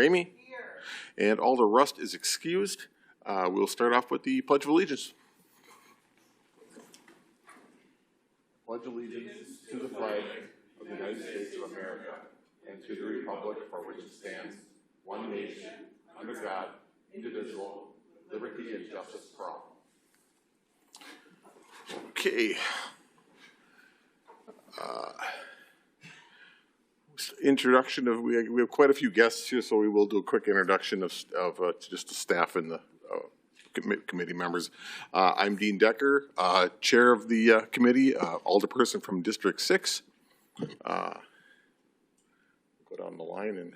Ramey. Here. And Alder Rust is excused. We'll start off with the Pledge of Allegiance. Pledge allegiance to the flag of the United States of America and to the republic for which it stands, one nation, under God, indivisible, liberty and justice for all. Okay. Introduction of, we have quite a few guests here, so we will do a quick introduction of just the staff and the committee members. I'm Dean Decker, chair of the committee, alderperson from District 6. Go down the line and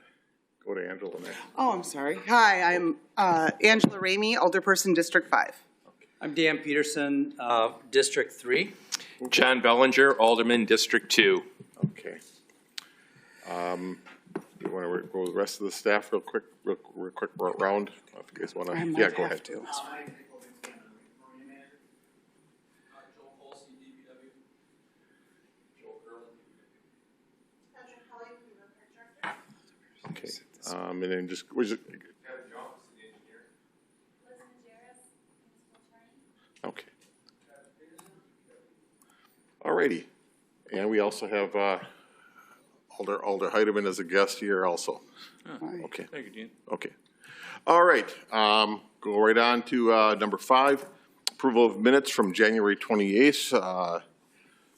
go to Angela next. Oh, I'm sorry. Hi, I'm Angela Ramey, alderperson, District 5. I'm Dan Peterson, District 3. John Bellinger, Alderman, District 2. Okay. You want to go with the rest of the staff real quick round? If you guys want to, yeah, go ahead. Okay. And then just where's it? Okay. Alrighty. And we also have Alder Heidemann as a guest here also. Oh, okay. Thank you, Dean. Okay. All right. Go right on to number 5, approval of minutes from January 28th,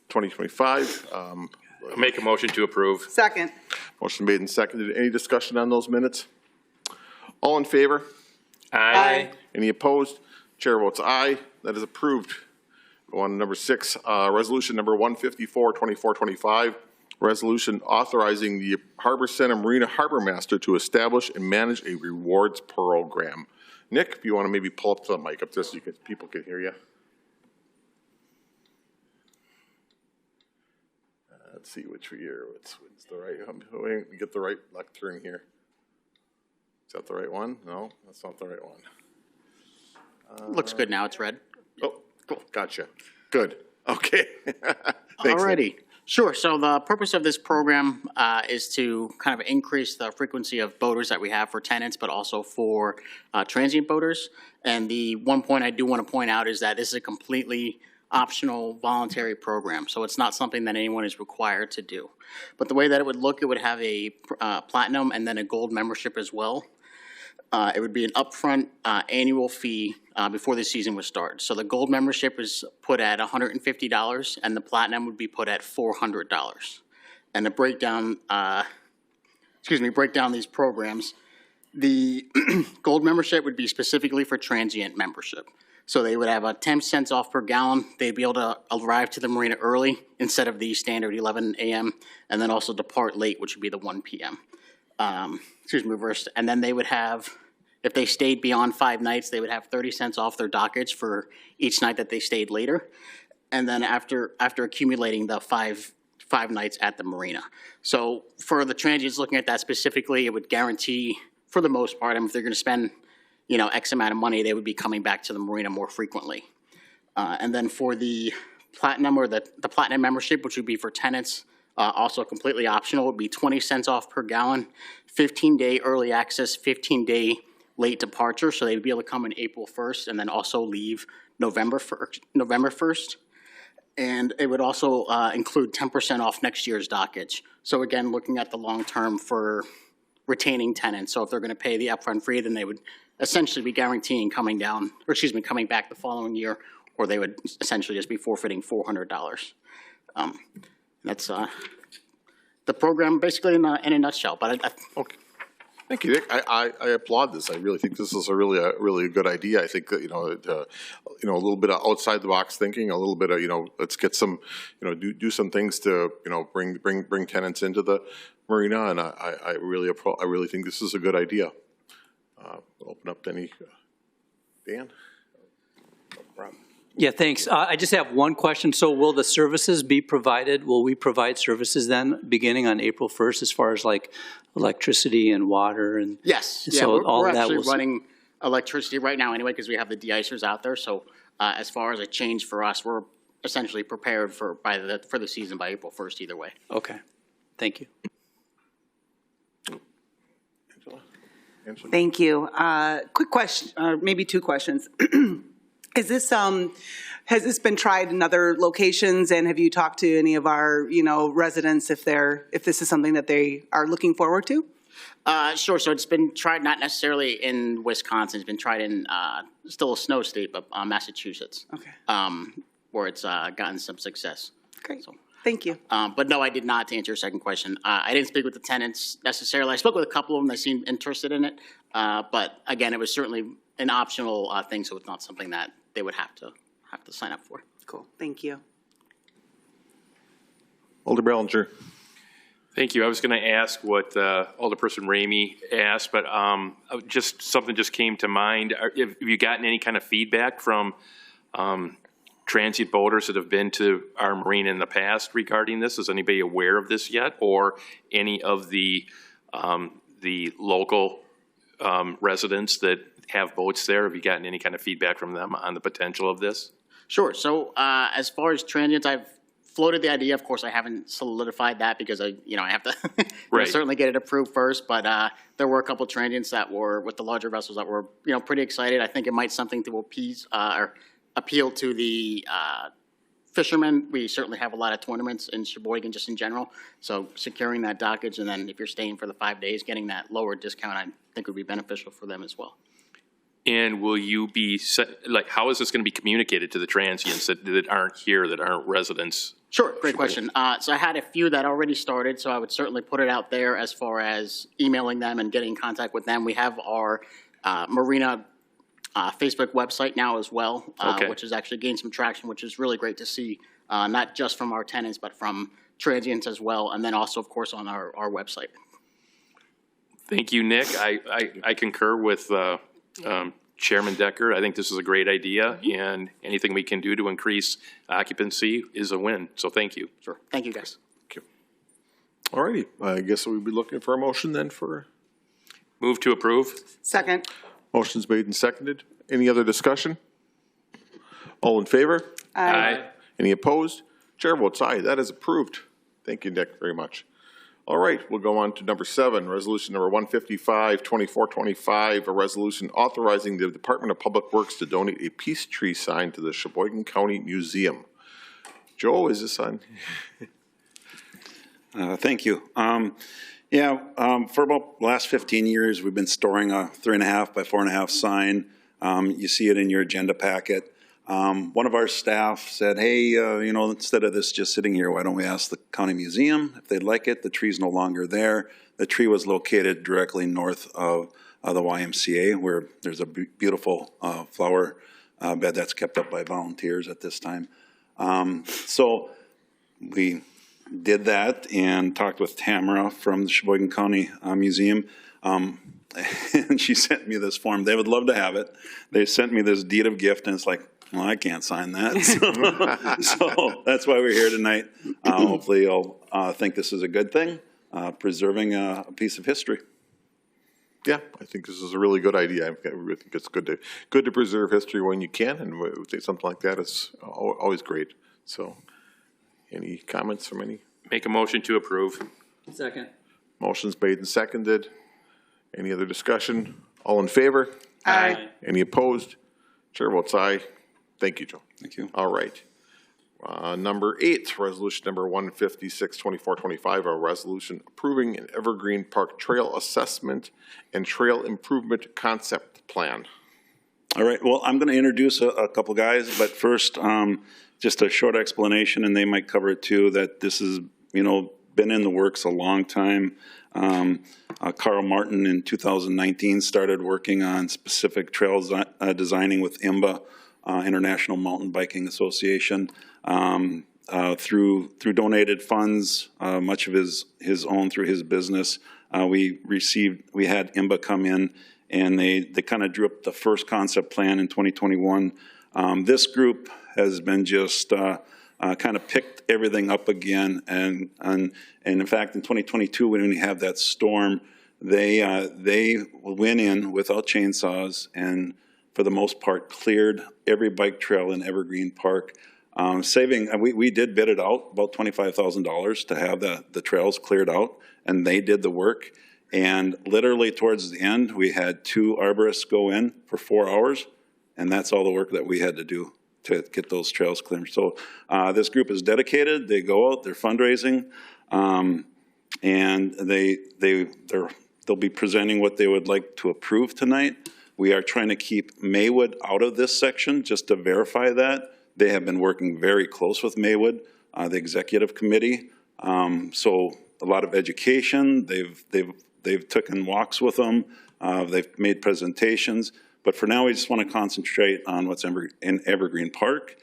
2025. I'll make a motion to approve. Second. Motion made and seconded. Any discussion on those minutes? All in favor? Aye. Any opposed? Chair votes aye. That is approved. Go on to number 6, resolution number 154, 2425. Resolution authorizing the Harbor Center Marina Harbor Master to establish and manage a rewards program. Nick, if you want to maybe pull up the mic up there so people can hear you. Let's see which year. What's the right? We get the right lectern here. Is that the right one? No, that's not the right one. Looks good now. It's red. Oh, cool. Gotcha. Good. Okay. Thanks, Alrighty. Nick. Sure. So the purpose of this program is to kind of increase the frequency of boaters that we have for tenants, but also for transient boaters. And the one point I do want to point out is that this is a completely optional voluntary program. So it's not something that anyone is required to do. But the way that it would look, it would have a platinum and then a gold membership as well. It would be an upfront annual fee before the season would start. So the gold membership is put at $150 and the platinum would be put at $400. And to break down, break down these programs, the gold membership would be specifically for transient membership. So they would have a 10 cents off per gallon. They'd be able to arrive to the marina early instead of the standard 11 a.m. and then also depart late, which would be the 1 p.m. Reversed. And then they would have, if they stayed beyond 5 nights, they would have 30 cents off their dockage for each night that they stayed later. And then after accumulating the five nights at the marina. So for the transients looking at that specifically, it would guarantee, for the most part, if they're going to spend, X amount of money, they would be coming back to the marina more frequently. And then for the platinum or the platinum membership, which would be for tenants, also completely optional, would be 20 cents off per gallon, 15-day early access, 15-day late departure. So they would be able to come in April 1st and then also leave November 1st. And it would also include 10% off next year's dockage. So again, looking at the long term for retaining tenants. So if they're going to pay the upfront fee, then they would essentially be guaranteeing coming back the following year, or they would essentially just be forfeiting $400. That's the program basically in a nutshell. But okay. Thank you, Nick. I applaud this. I really think this is a really good idea. I think that a little bit of outside the box thinking, a little bit of let's get some do some things to bring tenants into the marina, and I really think this is a good idea. Open up to any Dan. No problem. Yeah, thanks. I just have one question. So will the services be provided? Will we provide services then beginning on April 1st as far as like electricity and water? And yes. So yeah, all we're that actually running electricity right now anyway because we have the de-icers out there. So as far as a change for us, we're essentially prepared for the season by April 1st either way. Okay. Thank you. Angela? Thank you. Quick question, or maybe two questions. Is this, has this been tried in other locations, and have you talked to any of our, residents if this is something that they are looking forward to? Sure. So it's been tried not necessarily in Wisconsin. It's been tried in still a snow state, but Massachusetts. Okay. Where it's gotten some success. Great. So, Thank you. but no, I did not. To answer your second question, I didn't speak with the tenants necessarily. I spoke with a couple of them that seemed interested in it, but again, it was certainly an optional thing, so it's not something that they would have to sign up for. Cool. Thank you. Alder Bellinger. Thank you. I was going to ask what Alderperson Ramey asked, but just something just came to mind. Have you gotten any kind of feedback from transient boaters that have been to our marina in the past regarding this? Is anybody aware of this yet, or any of the local residents that have boats there? Have you gotten any kind of feedback from them on the potential of this? Sure. So as far as transients, I've floated the idea. Of course, I haven't solidified that because I have to Right. certainly get it approved first. But there were a couple transients that were with the larger vessels that were pretty excited. I think it might something to appease or appeal to the fishermen. We certainly have a lot of tournaments in Sheboygan just in general. So securing that dockage, and then if you're staying for the 5 days, getting that lower discount, I think would be beneficial for them as well. And will you be, how is this going to be communicated to the transients that aren't here, that aren't residents? Sure, great question. So I had a few that already started, so I would certainly put it out there as far as emailing them and getting in contact with them. We have our marina Facebook website now as well, Okay. which has actually gained some traction, which is really great to see, not just from our tenants, but from transients as well, and then also, of course, on our website. Thank you, Nick. I concur with Chairman Decker. I think this is a great idea, and anything we can do to increase occupancy is a win. So thank you. Sure. Thank you, guys. All righty. I guess we'd be looking for a motion then for. Move to approve. Second. Motion's made and seconded. Any other discussion? All in favor? Aye. Any opposed? Chair votes aye. That is approved. Thank you, Nick, very much. All right, we'll go on to number 7, resolution number 155-2425, a resolution authorizing the Department of Public Works to donate a peace tree sign to the Sheboygan County Museum. Joe, is this on? Thank you. For about the last 15 years, we've been storing a 3.5 by 4.5 sign. You see it in your agenda packet. One of our staff said, hey, instead of this just sitting here, why don't we ask the county museum if they'd like it? The tree's no longer there. The tree was located directly north of the YMCA, where there's a beautiful flower bed that's kept up by volunteers at this time. So we did that and talked with Tamara from the Sheboygan County Museum. And she sent me this form. They would love to have it. They sent me this deed of gift, and it's like, well, I can't sign that. So that's why we're here tonight. Hopefully you'll think this is a good thing, preserving a piece of history. Yeah, I think this is a really good idea. I really think it's good to preserve history when you can, and something like that is always great. So, any comments from any? Make a motion to approve. Second. Motion's made and seconded. Any other discussion? All in favor? Aye. Any opposed? Chair votes aye. Thank you, Joe. Thank you. All right. Number 8, resolution number 156-2425, a resolution approving an Evergreen Park Trail Assessment and Trail Improvement Concept Plan. All right, well, I'm going to introduce a couple guys, but first, just a short explanation, and they might cover it too, that this has, been in the works a long time. Carl Martin in 2019 started working on specific trails designing with IMBA, International Mountain Biking Association, through donated funds, much of his own through his business. We had IMBA come in, and they kind of drew up the first concept plan in 2021. This group has been just kind of picked everything up again, and in fact, in 2022, when we had that storm, they went in without chainsaws and, for the most part, cleared every bike trail in Evergreen Park, saving. We did bid it out about $25,000 to have the trails cleared out, and they did the work. And literally towards the end, we had 2 arborists go in for 4 hours, and that's all the work that we had to do to get those trails cleared. So this group is dedicated. They go out, they're fundraising, and they'll be presenting what they would like to approve tonight. We are trying to keep Maywood out of this section just to verify that. They have been working very close with Maywood, the executive committee. So a lot of education. They've taken walks with them. They've made presentations. But for now, we just want to concentrate on what's in Evergreen Park.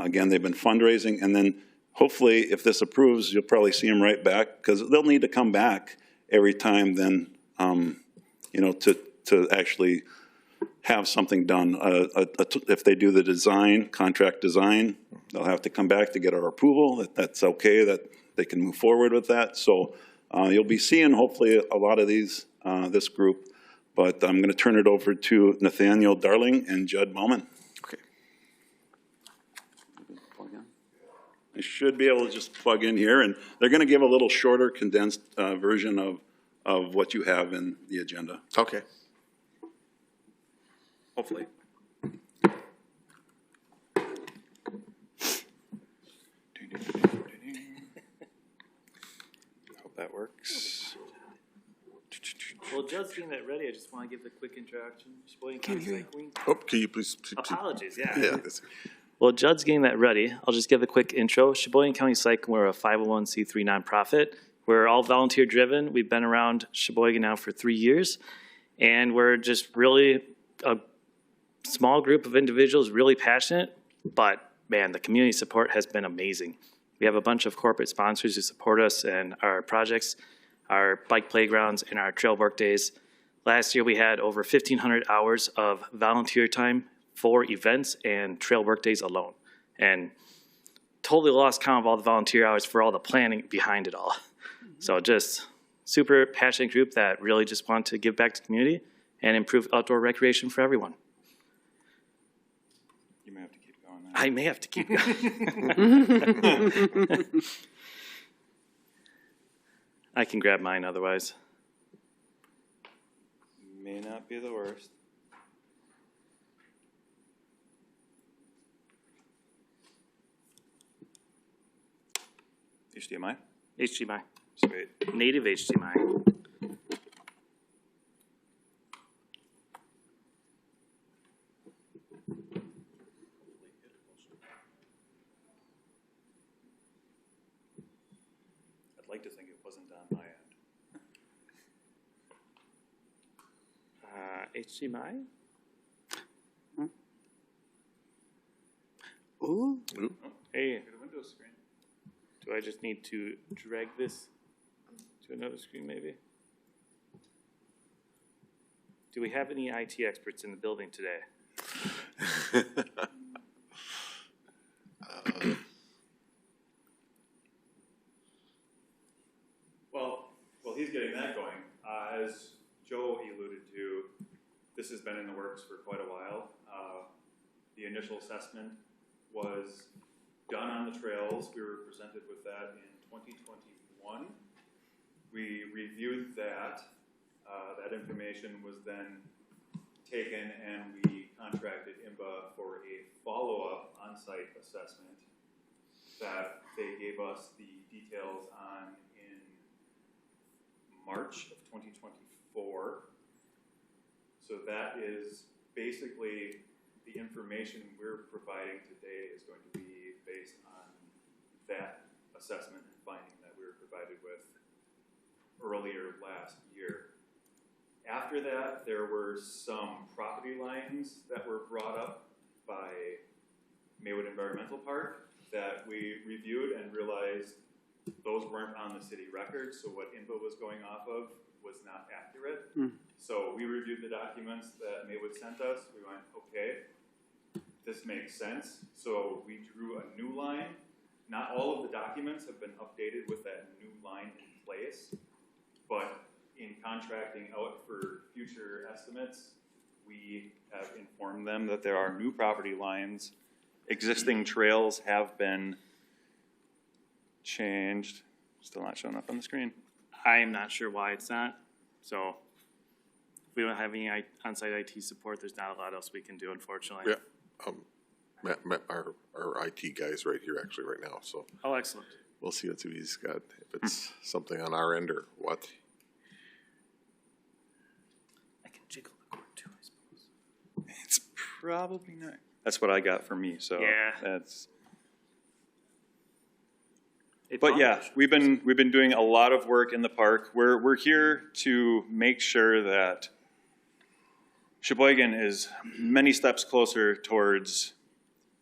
Again, they've been fundraising, and then hopefully, if this approves, you'll probably see them right back, because they'll need to come back every time then, you know, to actually have something done. If they do the design, contract design, they'll have to come back to get our approval, that's okay, that they can move forward with that. So you'll be seeing hopefully a lot of these, this group, but I'm going to turn it over to Nathaniel Darling and Judd Bowman. Okay. I should be able to just plug in here, and they're going to give a little shorter, condensed version of what you have in the agenda, Okay. hopefully. Hope that works. Well, Judd's getting that ready. I just want to give a quick introduction. Sheboygan County Cycling. Oh, can you please? Apologies, yeah. Yeah. Well, Judd's getting that ready. I'll just give a quick intro. Sheboygan County Cycling, we're a 501c3 nonprofit. We're all volunteer driven. We've been around Sheboygan now for 3 years, and we're just really a small group of individuals, really passionate, but man, the community support has been amazing. We have a bunch of corporate sponsors who support us and our projects, our bike playgrounds, and our trail work days. Last year, we had over 1,500 hours of volunteer time for events and trail work days alone. And totally lost count of all the volunteer hours for all the planning behind it all. So just super passionate group that really just want to give back to the community and improve outdoor recreation for everyone. You may have to keep going now. I may have to keep going. I can grab mine otherwise. May not be the worst. HDMI? HDMI. Sweet. Native HDMI. I'd like to think it wasn't on my end. HDMI? Ooh. Hey, Go to Windows screen. do I just need to drag this to another screen maybe? Do we have any IT experts in the building today? Well, he's getting that going. As Joe alluded to, this has been in the works for quite a while. The initial assessment was done on the trails. We were presented with that in 2021. We reviewed that. That information was then taken and we contracted IMBA for a follow-up on-site assessment that they gave us the details on in March of 2024. So that is basically the information we're providing today is going to be based on that assessment and finding that we were provided with earlier last year. After that, there were some property lines that were brought up by Maywood Environmental Park that we reviewed and realized those weren't on the city record, so what INPO was going off of was not accurate. So we reviewed the documents that Maywood sent us. We went, okay, this makes sense. So we drew a new line. Not all of the documents have been updated with that new line in place, but in contracting out for future estimates, we have informed them that there are new property lines. Existing trails have been changed. Still not showing up on the screen. I am not sure why it's not. So if we don't have any on-site IT support, there's not a lot else we can do, unfortunately. Yeah, Matt, our IT guy's right here actually right now, so Oh, excellent. we'll see what he's got, if it's something on our end or what. I can jiggle the cord too, I suppose. It's probably not. That's what I got from me, so. Yeah. That's. It But yeah, bothers- we've been doing a lot of work in the park. We're here to make sure that Sheboygan is many steps closer towards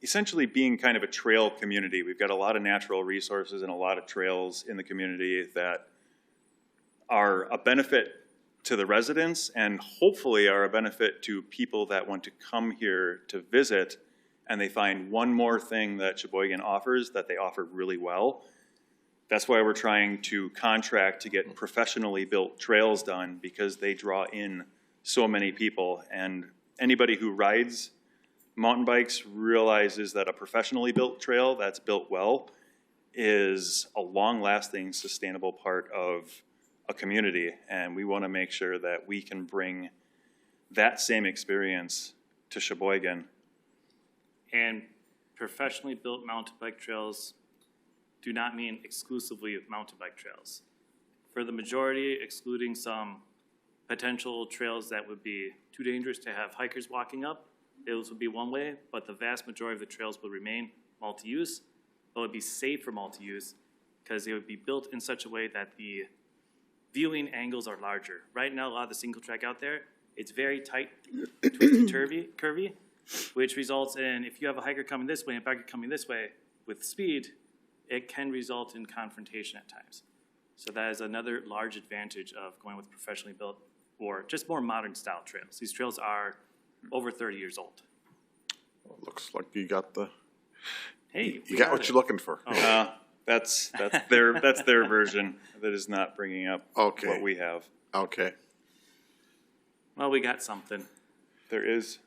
essentially being kind of a trail community. We've got a lot of natural resources and a lot of trails in the community that are a benefit to the residents and hopefully are a benefit to people that want to come here to visit and they find one more thing that Sheboygan offers that they offer really well. That's why we're trying to contract to get professionally built trails done because they draw in so many people. And anybody who rides mountain bikes realizes that a professionally built trail that's built well is a long-lasting, sustainable part of a community. And we want to make sure that we can bring that same experience to Sheboygan. And professionally built mountain bike trails do not mean exclusively mountain bike trails. For the majority, excluding some potential trails that would be too dangerous to have hikers walking up, those would be one way, but the vast majority of the trails will remain multi-use, but would be safe for multi-use because they would be built in such a way that the viewing angles are larger. Right now, a lot of the single track out there, it's very tight, twisted, curvy, which results in if you have a hiker coming this way and a biker coming this way with speed, it can result in confrontation at times. So that is another large advantage of going with professionally built or just more modern style trails. These trails are over 30 years old. Looks like you got the, Hey, you got what you're looking for. That's their version that is not bringing up Okay. what we have. Okay, Well, we got something. There is,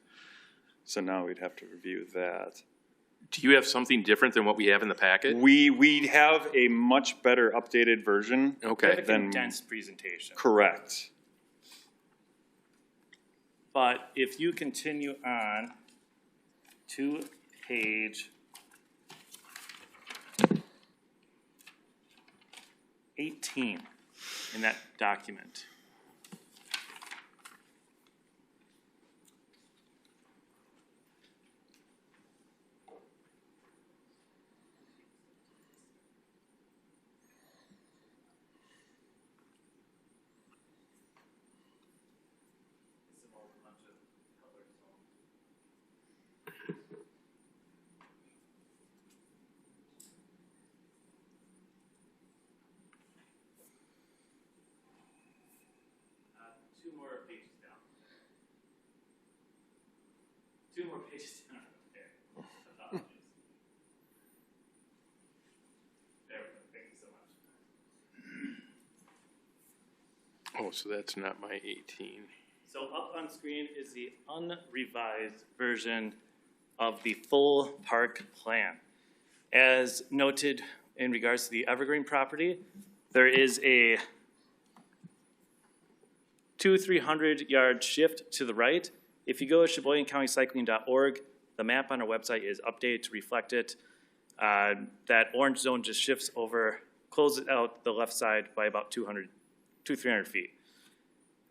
so now we'd have to review that. Do you have something different than what we have in the packet? We have a much better updated version. We have Okay. a condensed presentation. Correct. But if you continue on to page 18 in that document. Two more pages down. Two more pages down. There. Apologies. There we go. Thank you so much. Oh, so that's not my 18. So up on screen is the unrevised version of the full park plan. As noted in regards to the Evergreen property, there is a 200-300 yard shift to the right. If you go to SheboyganCountyCycling.org, the map on our website is updated to reflect it. That orange zone just shifts over, closes out the left side by about 200-300 feet.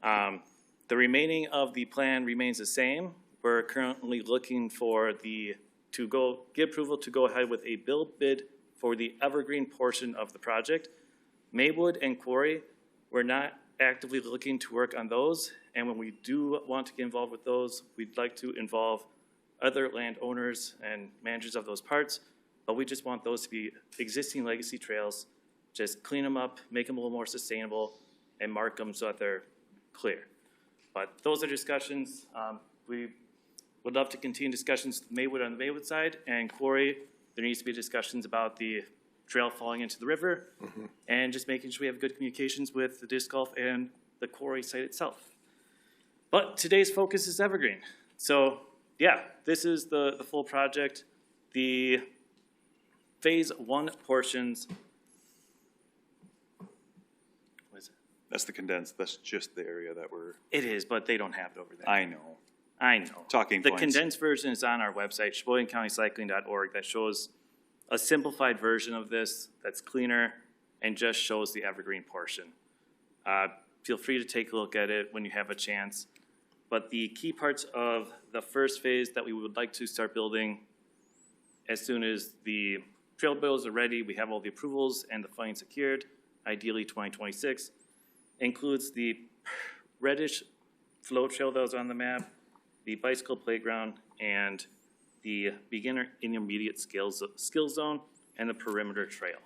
The remaining of the plan remains the same. We're currently looking for get approval to go ahead with a build bid for the Evergreen portion of the project. Maywood and Quarry, we're not actively looking to work on those, and when we do want to get involved with those, we'd like to involve other landowners and managers of those parts, but we just want those to be existing legacy trails. Just clean them up, make them a little more sustainable, and mark them so that they're clear. But those are discussions. We would love to continue discussions with Maywood on the Maywood side, and Quarry, there needs to be discussions about the trail falling into the river, and just making sure we have good communications with the disc golf and the Quarry site itself. But today's focus is Evergreen. So yeah, this is the full project. The phase 1 portions, what is it? That's the condensed, that's just the area that we're, It is, but they don't have it over there. I know. I know. Talking The points. condensed version is on our website, SheboyganCountyCycling.org, that shows a simplified version of this that's cleaner and just shows the evergreen portion. Feel free to take a look at it when you have a chance. But the key parts of the first phase that we would like to start building as soon as the trail bills are ready, we have all the approvals and the funding secured, ideally 2026, includes the reddish flow trail that was on the map, the bicycle playground, and the beginner intermediate skill zone, and the perimeter trail.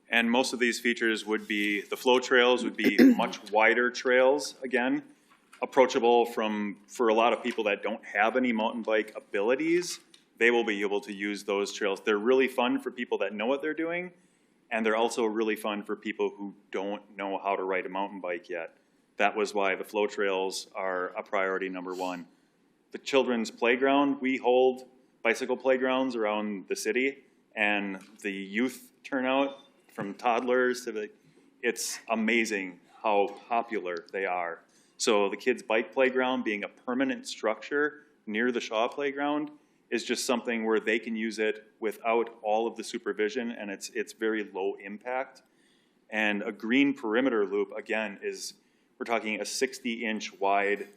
And most of these features would be, the flow trails would be much wider trails, again, approachable for a lot of people that don't have any mountain bike abilities, they will be able to use those trails. They're really fun for people that know what they're doing, and they're also really fun for people who don't know how to ride a mountain bike yet. That was why the flow trails are a priority number one. The children's playground, we hold bicycle playgrounds around the city, and the youth turnout from toddlers to it's amazing how popular they are. So the kids' bike playground being a permanent structure near the Shaw playground is just something where they can use it without all of the supervision, and it's very low impact. And a green perimeter loop, again, is, we're talking a 60-inch wide,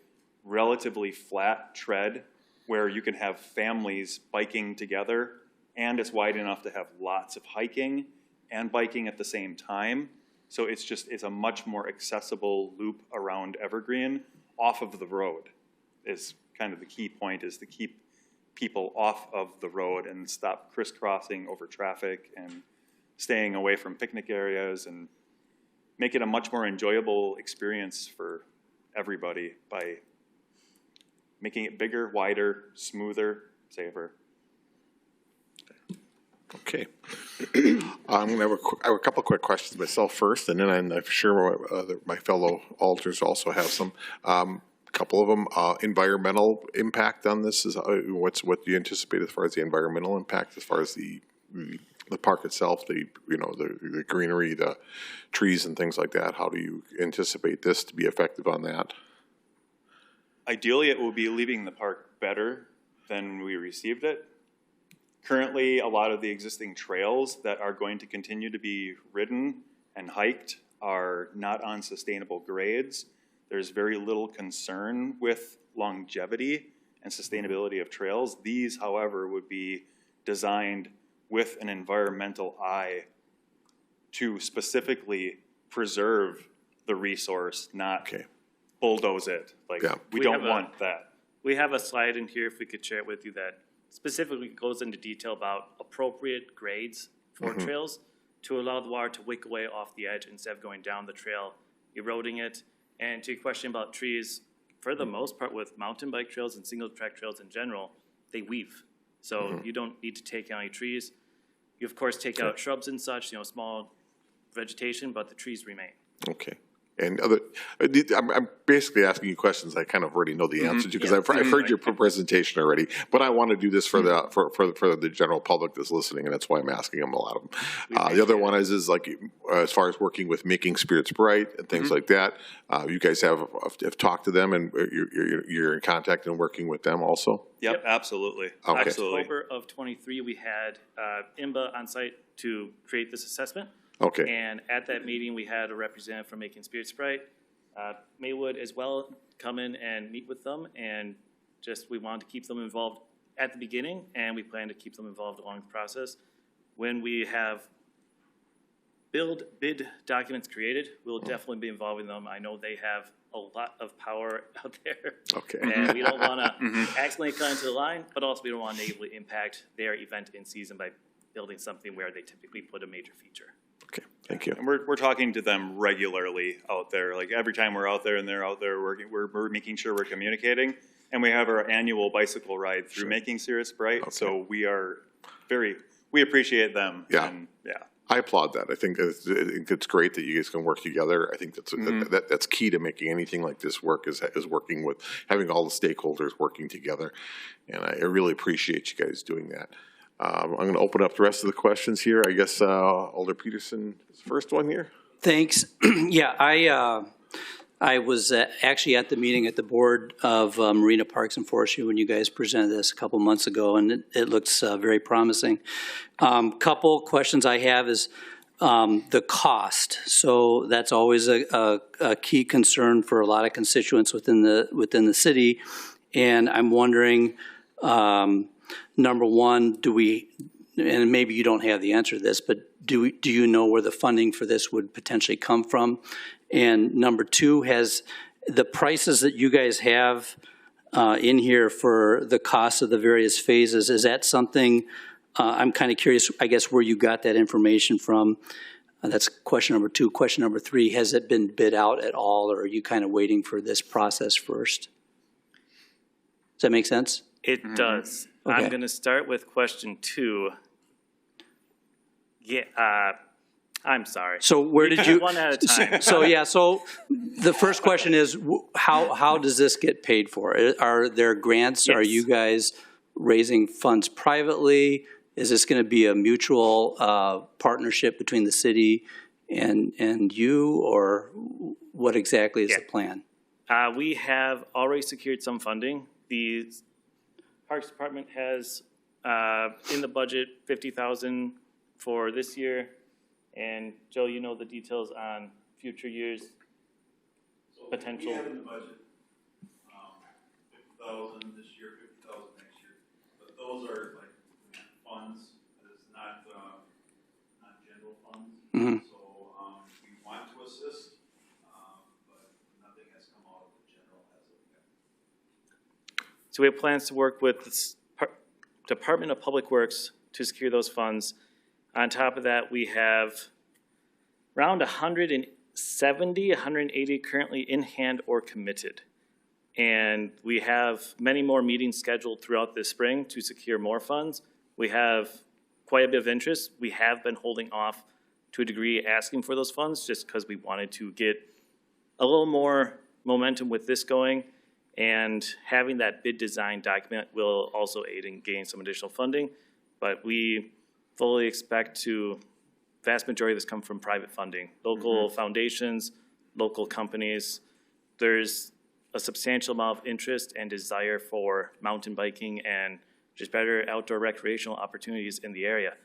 relatively flat tread where you can have families biking together, and it's wide enough to have lots of hiking and biking at the same time. So it's a much more accessible loop around Evergreen off of the road is kind of the key point, is to keep people off of the road and stop crisscrossing over traffic and staying away from picnic areas, and make it a much more enjoyable experience for everybody by making it bigger, wider, smoother, safer. Okay. I'm going to have a couple quick questions myself first, and then I'm sure my fellow alders also have some. Couple of them, environmental impact on this is what do you anticipate as far as the environmental impact, as far as the park itself, the greenery, the trees and things like that? How do you anticipate this to be effective on that? Ideally, it will be leaving the park better than we received it. Currently, a lot of the existing trails that are going to continue to be ridden and hiked are not on sustainable grades. There's very little concern with longevity and sustainability of trails. These, however, would be designed with an environmental eye to specifically preserve the resource, not bulldoze it. Like, we don't want that. We have a slide in here, if we could share it with you, that specifically goes into detail about appropriate grades for trails to allow the water to wick away off the edge instead of going down the trail, eroding it. And to your question about trees, for the most part with mountain bike trails and single track trails in general, they weave. So you don't need to take out any trees. You of course take out shrubs and such, small vegetation, but the trees remain. Okay. And I'm basically asking you questions I kind of already know the answer to, because I've heard your presentation already. But I want to do this for the general public that's listening, and that's why I'm asking them a lot of them. The other one is like as far as working with Making Spirits Bright and things like that. You guys have talked to them, and you're in contact and working with them also. Yep. Absolutely. Okay. Absolutely. October of 23, we had IMBA on site to create this assessment. Okay. And at that meeting, we had a representative from Making Spirits Bright, Maywood as well, come in and meet with them, and we wanted to keep them involved at the beginning, and we plan to keep them involved along the process. When we have bid documents created, we'll definitely be involving them. I know they have a lot of power out there. Okay. And we don't want to accidentally cut into the line, but also we don't want to negatively impact their event in season by building something where they typically put a major feature. Okay, thank you. And we're talking to them regularly out there. Like every time we're out there and they're out there working, we're making sure we're communicating. And we have our annual bicycle ride through Making Spirits Bright. Okay. So we appreciate them. Yeah. And, I applaud that. I think it's great that you guys can work together. I think that's key to making anything like this work, is working with, having all the stakeholders working together. And I really appreciate you guys doing that. I'm going to open up the rest of the questions here. I guess Alder Peterson is the first one here. Thanks. Yeah, I was actually at the meeting at the Board of Marina Parks and Forestry when you guys presented this a couple months ago, and it looks very promising. Couple questions I have is the cost. So that's always a key concern for a lot of constituents within the city, and I'm wondering, number one, do we, and maybe you don't have the answer to this, but do you know where the funding for this would potentially come from? And number two, has the prices that you guys have in here for the cost of the various phases, is that something, I'm kind of curious, I guess, where you got that information from? That's question number two. Question number three, has it been bid out at all, or are you kind of waiting for this process first? Does that make sense? It does. Okay. I'm going to start with question 2. Yeah, I'm sorry. So where did you? One at a time. So yeah, so the first question is, how does this get paid for? Are there grants? Yes. Are you guys raising funds privately? Is this going to be a mutual partnership between the city and you, or what exactly is the plan? We have already secured some funding. The Parks Department has in the budget $50,000 for this year. And Joe, you know the details on future years potential. We have in the budget, 50,000 this year, 50,000 next year, but those are like funds, it's not general funds. Mm-hmm. So, we want to assist, but nothing has come out of the general as of yet. So we have plans to work with the Department of Public Works to secure those funds. On top of that, we have around 170, 180 currently in hand or committed. And we have many more meetings scheduled throughout this spring to secure more funds. We have quite a bit of interest. We have been holding off to a degree asking for those funds just because we wanted to get a little more momentum with this going. And having that bid design document will also aid in getting some additional funding. But we fully expect vast majority of this come from private funding, local foundations, local companies. There's a substantial amount of interest and desire for mountain biking and just better outdoor recreational opportunities in the area.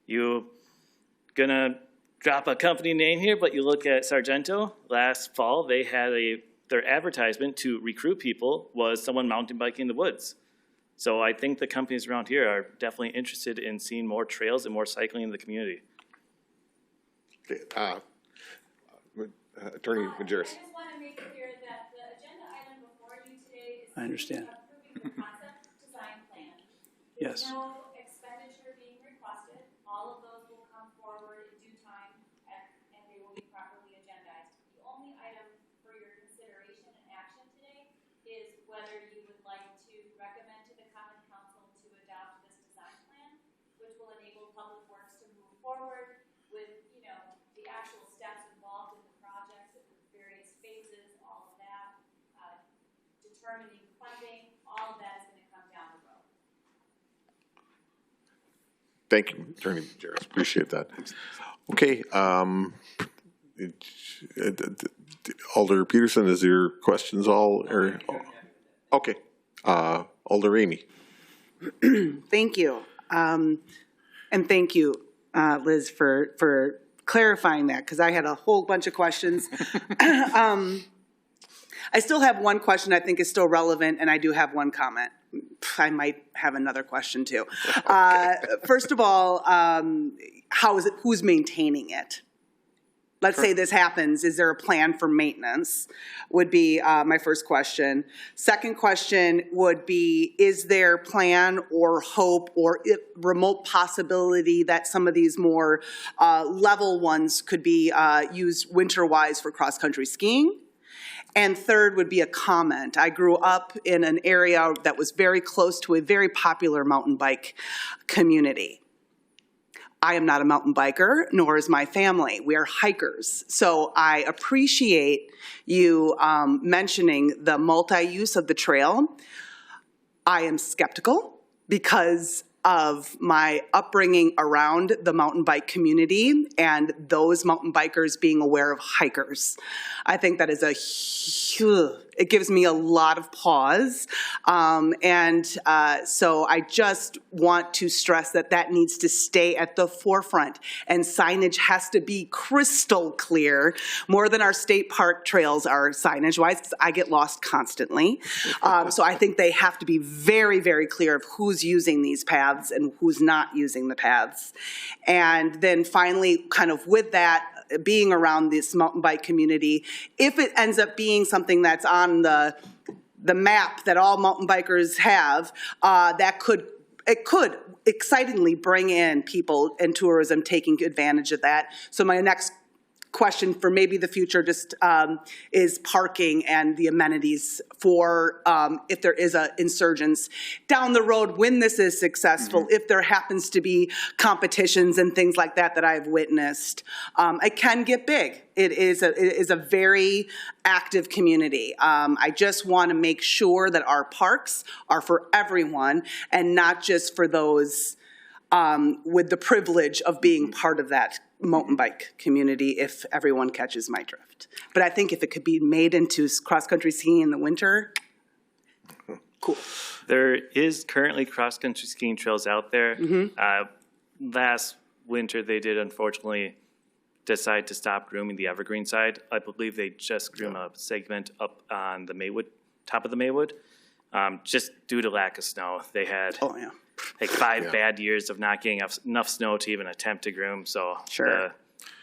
You gonna drop a company name here, but you look at Sargento last fall, they had their advertisement to recruit people was someone mountain biking in the woods. So I think the companies around here are definitely interested in seeing more trails and more cycling in the community. Okay, Attorney Majerus. I just want to make it clear that the agenda item before you today is I understand. approving the concept design plan. Yes. There's no expenditure being requested. All of those will come forward in due time and they will be properly agendized. The only item for your consideration and action today is whether you would like to recommend to the Common Council to adopt this design plan, which will enable Public Works to move forward with, the actual steps involved in the projects, the various phases, all of that, determining funding, all of that is going to come down the road. Thank you, Attorney Majerus. Appreciate that. Okay, Alder Peterson, is your questions all? Or, okay, Alder Amy. Thank you. And thank you, Liz, for clarifying that, because I had a whole bunch of questions. I still have one question I think is still relevant, and I do have one comment. I might have another question too. First of all, who's maintaining it? Let's say this happens, is there a plan for maintenance? Would be my first question. Second question would be, is there plan or hope or remote possibility that some of these more level ones could be used winter-wise for cross-country skiing? And third would be a comment. I grew up in an area that was very close to a very popular mountain bike community. I am not a mountain biker, nor is my family. We are hikers. So I appreciate you mentioning the multi-use of the trail. I am skeptical because of my upbringing around the mountain bike community and those mountain bikers being aware of hikers. I think that is it gives me a lot of pause. So I just want to stress that that needs to stay at the forefront, and signage has to be crystal clear, more than our state park trails are signage-wise, because I get lost constantly. So I think they have to be very, very clear of who's using these paths and who's not using the paths. And then finally, kind of with that, being around this mountain bike community, if it ends up being something that's on the map that all mountain bikers have, it could excitingly bring in people and tourism taking advantage of that. So my next question for maybe the future just is parking and the amenities for if there is a insurgence down the road when this is successful, if there happens to be competitions and things like that that I've witnessed. It can get big. It is a very active community. I just want to make sure that our parks are for everyone and not just for those with the privilege of being part of that mountain bike community, if everyone catches my drift. But I think if it could be made into cross-country skiing in the winter, cool. There is currently cross-country skiing trails out there. Last winter, they did unfortunately decide to stop grooming the evergreen side. I believe they just groomed a segment up on the Maywood, top of the Maywood, just due to lack of snow. They had like 5 bad years of not getting enough snow to even attempt to groom. So the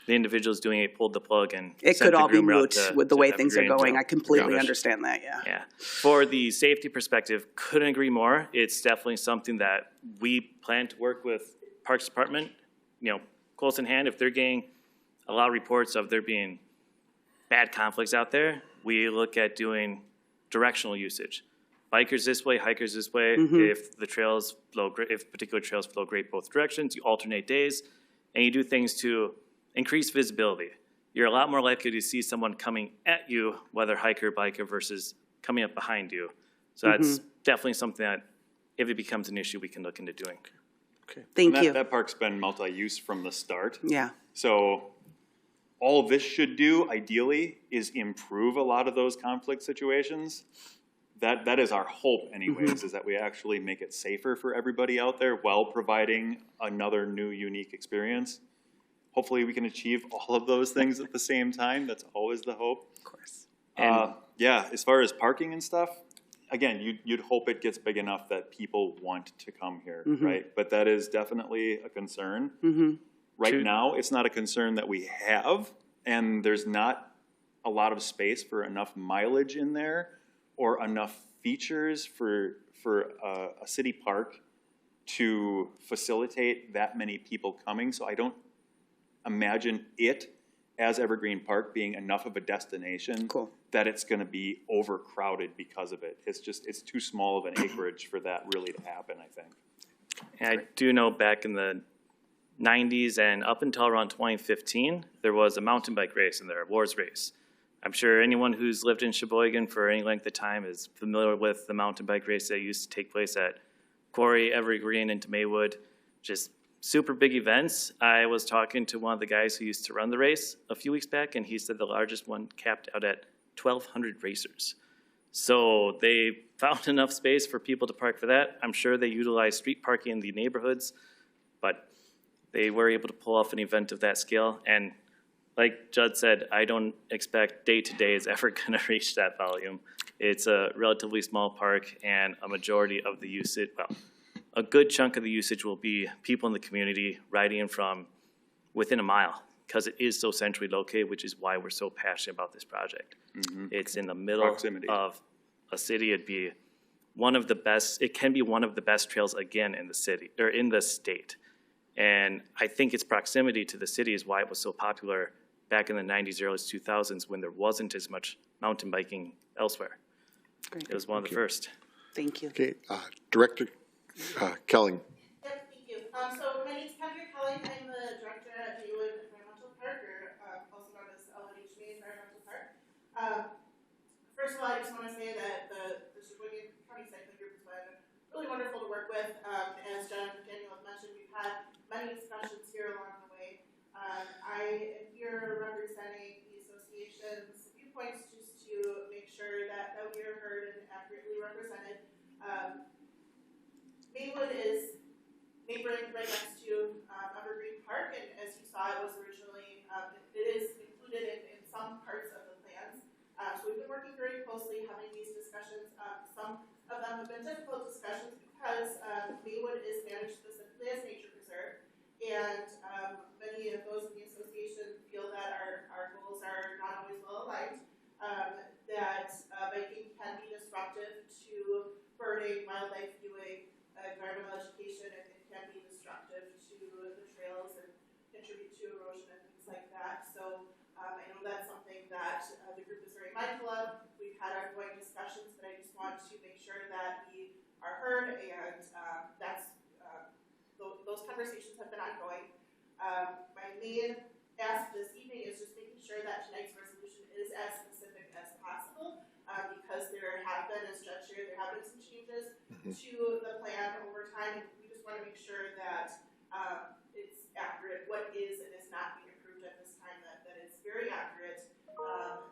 individuals doing it pulled the plug and it could all be moot with the way things are going. So, I completely understand that. Yeah. For the safety perspective, couldn't agree more. It's definitely something that we plan to work with Parks Department, close in hand. If they're getting a lot of reports of there being bad conflicts out there, we look at doing directional usage. Bikers this way, hikers this way. If the trails flow, if particular trails flow great both directions, you alternate days, and you do things to increase visibility. You're a lot more likely to see someone coming at you, whether hiker or biker, versus coming up behind you. So that's definitely something that, if it becomes an issue, we can look into doing. Okay. Thank you. That park's been multi-use from the start. Yeah. So all this should do, ideally, is improve a lot of those conflict situations. That is our hope anyways, is that we actually make it safer for everybody out there while providing another new, unique experience. Hopefully we can achieve all of those things at the same time. That's always the hope. Of course. As far as parking and stuff, again, you'd hope it gets big enough that people want to come here, right? But that is definitely a concern. Right now, it's not a concern that we have, and there's not a lot of space for enough mileage in there or enough features for a city park to facilitate that many people coming. So I don't imagine it as Evergreen Park being enough of a destination that it's going to be overcrowded because of it. It's too small of an acreage for that really to happen, I think. And I do know back in the 90s and up until around 2015, there was a mountain bike race and there, a wars race. I'm sure anyone who's lived in Sheboygan for any length of time is familiar with the mountain bike race that used to take place at Quarry, Evergreen, into Maywood. Just super big events. I was talking to one of the guys who used to run the race a few weeks back, and he said the largest one capped out at 1,200 racers. So they found enough space for people to park for that. I'm sure they utilized street parking in the neighborhoods, but they were able to pull off an event of that scale. And like Judd said, I don't expect day-to-day is ever going to reach that volume. It's a relatively small park, and a majority of the usage, well, a good chunk of the usage will be people in the community riding in from within a mile, because it is so centrally located, which is why we're so passionate about this project. It's in the middle of a city. It'd be one of the best, it can be one of the best trails again in the city, or in the state. And I think its proximity to the city is why it was so popular back in the 90s, early 2000s, when there wasn't as much mountain biking elsewhere. Great. It was one of the first. Thank you. Okay, Director Kelling. Yep, thank you. So my name's Kendra Kelling. I'm the director at Maywood Environmental Park, or also known as LNHB Environmental Park. First of all, I just want to say that the Sheboygan County Cycling Group has been really wonderful to work with. As Daniel had mentioned, we've had many discussions here along the way. I am here representing the association's viewpoints just to make sure that we are heard and accurately represented. Maywood is neighboring right next to Evergreen Park, and as you saw, it was originally, it is included in some parts of the plans. So we've been working very closely, having these discussions. Some of them have been difficult discussions because Maywood is managed specifically as nature preserve, and many of those in the association feel that our goals are not always well aligned, that biking can be disruptive to birding, wildlife viewing, environmental education, and it can be destructive to the trails and contribute to erosion and things like that. So I know that's something that the group is very mindful of. We've had ongoing discussions, but I just want to make sure that we are heard, and those conversations have been ongoing. My main ask this evening is just making sure that tonight's resolution is as specific as possible, because there have been, as Judge shared, there have been some changes to the plan over time, and we just want to make sure that it's accurate, what is and is not being approved at this time, that it's very accurate,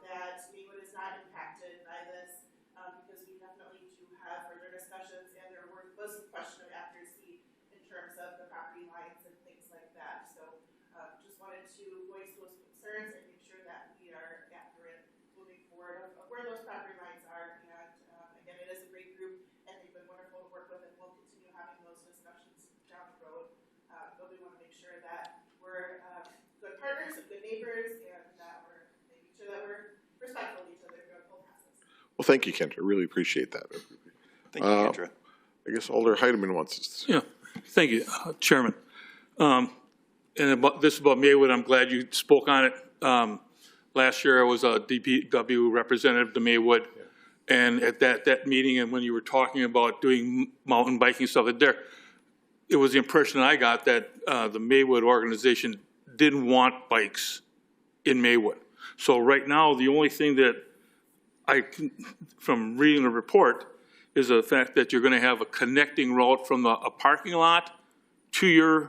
that Maywood is not impacted by this, because we definitely do have further discussions, and there was a question of accuracy in terms of the property lines and things like that. So just wanted to voice those concerns and make sure that we are accurate moving forward of where those property lines are. And again, it is a great group, and they've been wonderful to work with, and we'll continue having those discussions down the road. But we want to make sure that we're good partners and good neighbors, and that we're making sure that we're respectful of each other throughout the whole process. Well, thank you, Kendra. I really appreciate that. Thank you, Kendra. I guess Alder Heidemann wants to. Yeah, thank you, Chairman. And this is about Maywood. I'm glad you spoke on it. Last year, I was a DPW representative to Maywood, and at that meeting, and when you were talking about doing mountain biking stuff there, it was the impression I got that the Maywood organization didn't want bikes in Maywood. So right now, the only thing that from reading the report, is the fact that you're going to have a connecting route from a parking lot to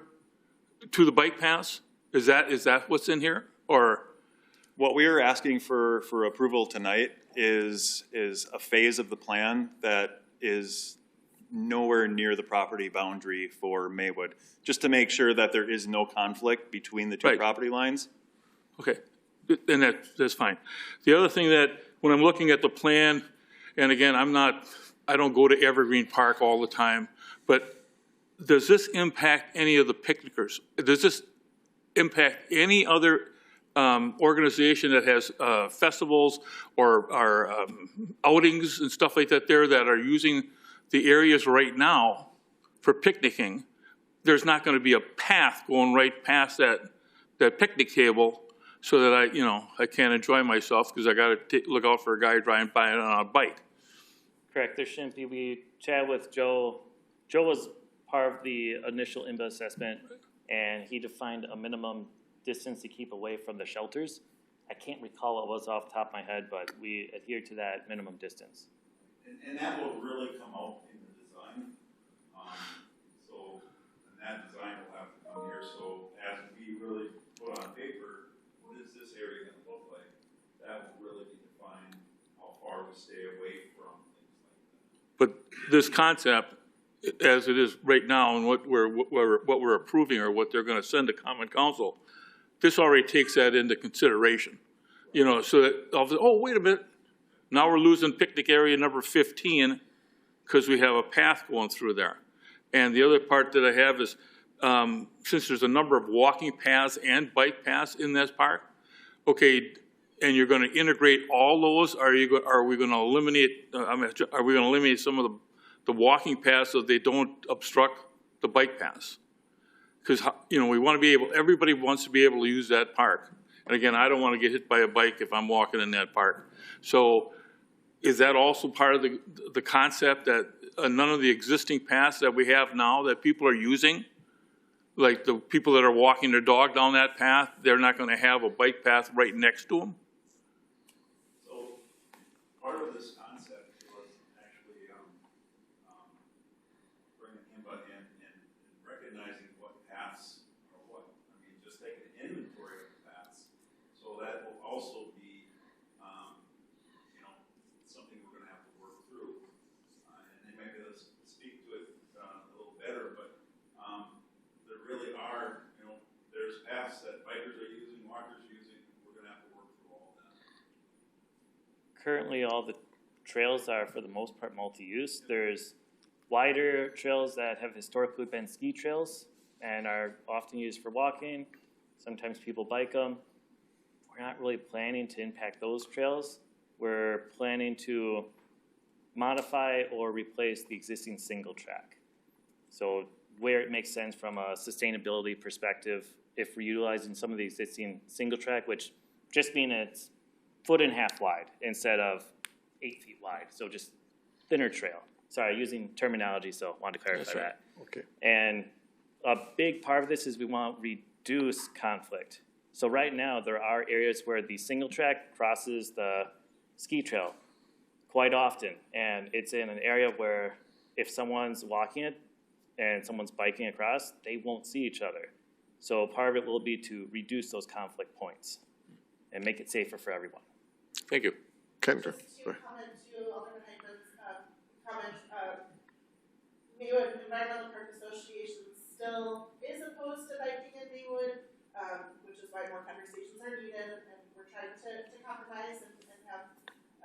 the bike paths. Is that what's in here, or? What we are asking for approval tonight is a phase of the plan that is nowhere near the property boundary for Maywood, just to make sure that there is no conflict between the two property lines. Okay, and that's fine. The other thing that, when I'm looking at the plan, and again, I don't go to Evergreen Park all the time, but does this impact any of the picnickers? Does this impact any other organization that has festivals or outings and stuff like that there that are using the areas right now for picnicking? There's not going to be a path going right past that picnic table, so that I can't enjoy myself because I got to look out for a guy driving by on a bike. Correct, there shouldn't be. We chatted with Joe. Joe was part of the initial impact assessment, and he defined a minimum distance to keep away from the shelters. I can't recall what it was off the top of my head, but we adhered to that minimum distance. And that will really come out in the design. And that design will have to come here. So as we really put on paper, what is this area going to look like? That will really be defined how far we stay away from things like that. But this concept, as it is right now, and what we're approving, or what they're going to send to Common Council, this already takes that into consideration. So that, oh, wait a minute, now we're losing picnic area number 15 because we have a path going through there. And the other part that I have is, since there's a number of walking paths and bike paths in this park, okay, and you're going to integrate all those, are we going to eliminate? Are we going to eliminate some of the walking paths so they don't obstruct the bike paths? Because we want to be able. Everybody wants to be able to use that park. And again, I don't want to get hit by a bike if I'm walking in that park. So, is that also part of the concept that none of the existing paths that we have now that people are using, like the people that are walking their dog down that path, they're not going to have a bike path right next to them? So part of this concept was actually currently all the trails are for the most part multi-use. There's wider trails that have historically been ski trails and are often used for walking. Sometimes people bike them. We're not really planning to impact those trails. We're planning to modify or replace the existing single track. So where it makes sense from a sustainability perspective, if we're utilizing some of the existing single track, which just means it's 1.5 feet wide instead of 8 feet wide. So just thinner trail. Sorry, using terminology, so I wanted to clarify that. Okay. And a big part of this is we want to reduce conflict. So right now, there are areas where the single track crosses the ski trail quite often. And it's in an area where if someone's walking it and someone's biking across, they won't see each other. So part of it will be to reduce those conflict points and make it safer for everyone. Thank you. Kendra. Just to comment to Alderman Heitman's comment, Maywood Environmental Park Association still is opposed to biking in Maywood, which is why more conversations are needed, and we're trying to compromise and have,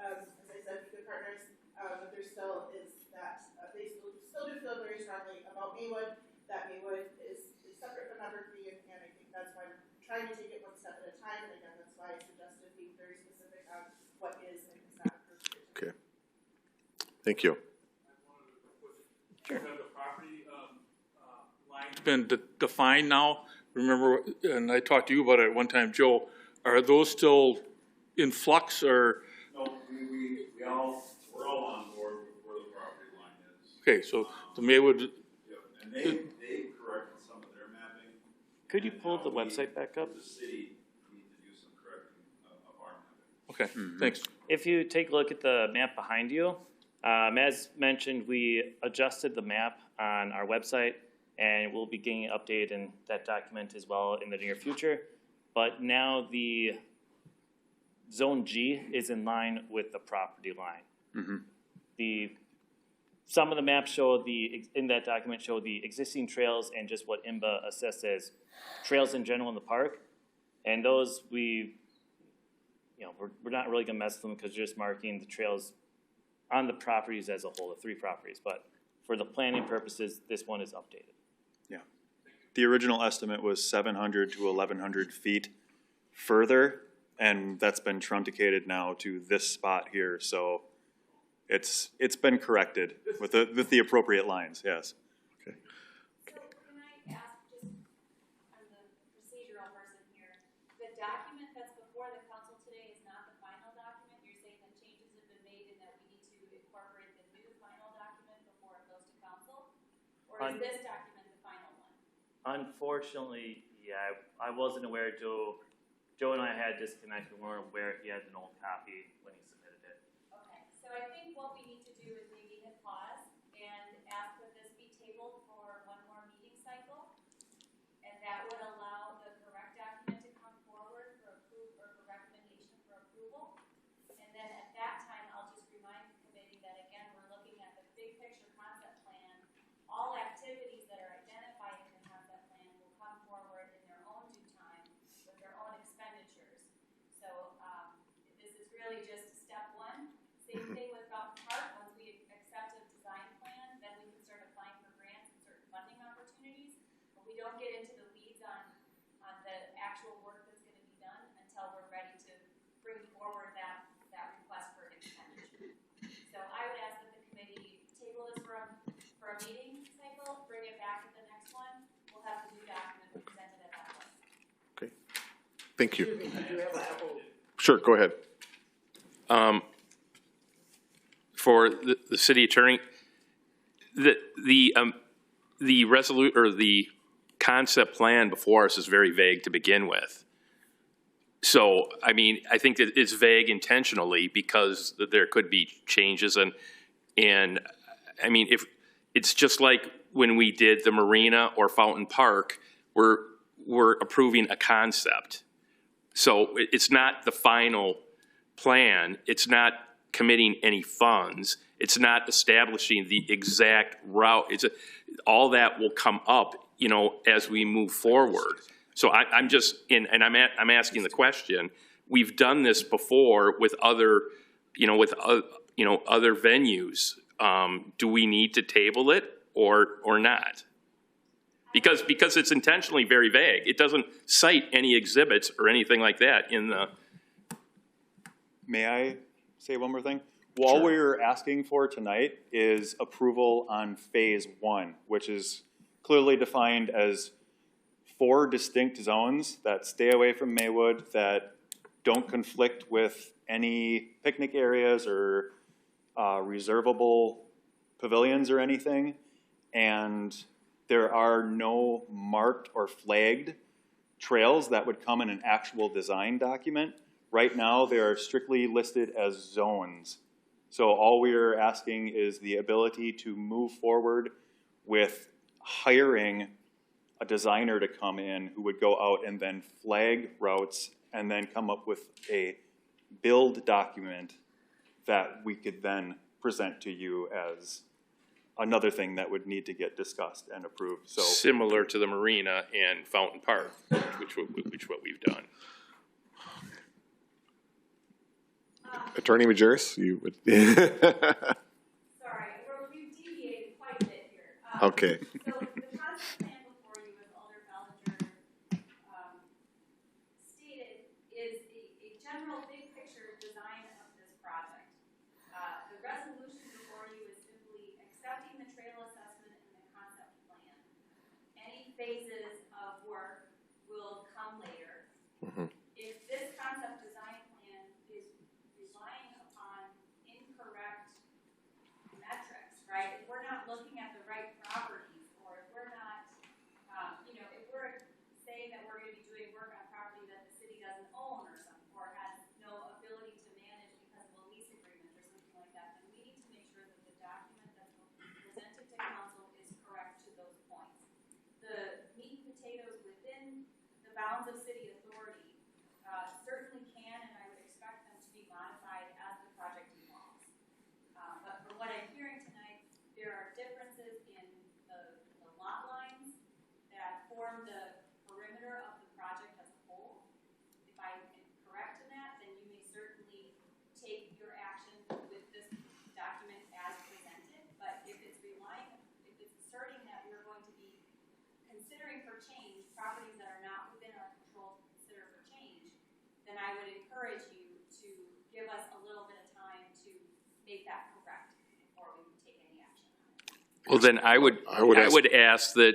as I said, good partners, but there still is that, they still do feel very strongly about Maywood, that Maywood is separate from Evergreen, and I think that's why we're trying to take it one step at a time, and again, that's why I suggested being very specific on what is and is not approved. Okay. Thank you. Have the property lines been defined now? Remember, and I talked to you about it at one time, Joe, are those still in flux or? No, we're all on board with where the property line is. Okay, so the Maywood, Yep, and they corrected some of their mapping. Could you pull the website back up? The city need to do some correcting of our mapping. okay, thanks. If you take a look at the map behind you, as mentioned, we adjusted the map on our website, and we'll be getting updated in that document as well in the near future. But now the Zone G is in line with the property line. Some of the maps show in that document show the existing trails and just what IMBA assessed as trails in general in the park. And those we're not really gonna mess with them because you're just marking the trails on the properties as a whole, the 3 properties. But for the planning purposes, this one is updated. Yeah. The original estimate was 700 to 1,100 feet further, and that's been truncated now to this spot here. So it's been corrected with the appropriate lines, yes. Okay. So can I ask, just, I'm the procedural person here, the document that's before the council today is not the final document? You're saying that changes have been made and that we need to incorporate the new final document before it goes to council? Or is this document the final one? Unfortunately, yeah, I wasn't aware. Joe and I had disconnected. We weren't aware he had an old copy when he submitted it. Okay, so I think what we need to do is maybe hit pause and ask that this be tabled for one more meeting cycle. And that would allow the correct document to come forward for recommendation for approval. And then at that time, I'll just remind the committee that again, we're looking at the big picture concept plan. All activities that are identified in the concept plan will come forward in their own due time with their own expenditures. So, this is really just step 1. Same thing with Fountain Park. Once we accept a design plan, then we can start applying for grants and certain funding opportunities. But we don't get into the weeds on the actual work that's going to be done until we're ready to bring forward that request for an expenditure. So I would ask that the committee table this for a meeting cycle, bring it back at the next one. We'll have the new document presented at that point. Okay. Thank you. Sure, go ahead. For the city attorney, the concept plan before us is very vague to begin with. So, I mean, I think that it's vague intentionally because there could be changes and I mean, if it's just like when we did the marina or Fountain Park, we're approving a concept. So it's not the final plan. It's not committing any funds. It's not establishing the exact route. All that will come up, as we move forward. So I'm just I'm asking the question. We've done this before with other with, other venues, do we need to table it or not? Because it's intentionally very vague. It doesn't cite any exhibits or anything like that in the. May I say one more thing? All we're asking for tonight is approval on phase 1, which is clearly defined as 4 distinct zones that stay away from Maywood, that don't conflict with any picnic areas or reservable pavilions or anything. And there are no marked or flagged trails that would come in an actual design document. Right now, they are strictly listed as zones. So all we're asking is the ability to move forward with hiring a designer to come in who would go out and then flag routes and then come up with a build document that we could then present to you as another thing that would need to get discussed and approved. So Similar to the marina and Fountain Park, which what we've done. Attorney Majerus, you would. Sorry, we've deviated quite a bit here. Okay. So the concept plan before you, as Alder Ballinger stated, is a general big picture design of this project. The resolution before you is simply accepting the trail assessment and the concept plan. Any phases of work will come later. Mm-hmm. If this concept design plan is relying upon incorrect metrics, right? If we're not looking at the right properties, or if we're not, if we're saying that we're going to be doing work on property that the city doesn't own or something, or has no ability to manage because of a lease agreement or something like that, then we need to make sure that the document that's presented to council is correct to those points. The meat and potatoes within the bounds of city authority certainly can, and I would expect them to be modified as the project evolves. But from what I'm hearing tonight, there are differences in the lot lines that form the perimeter of the project as a whole. If I am correct in that, then you may certainly take your action with this document as presented. But if it's asserting that we're going to be considering for change properties that are not within our control to consider for change, then I would encourage you to give us a little bit of time to make that correct before we take any action on it. Well, then I would ask that,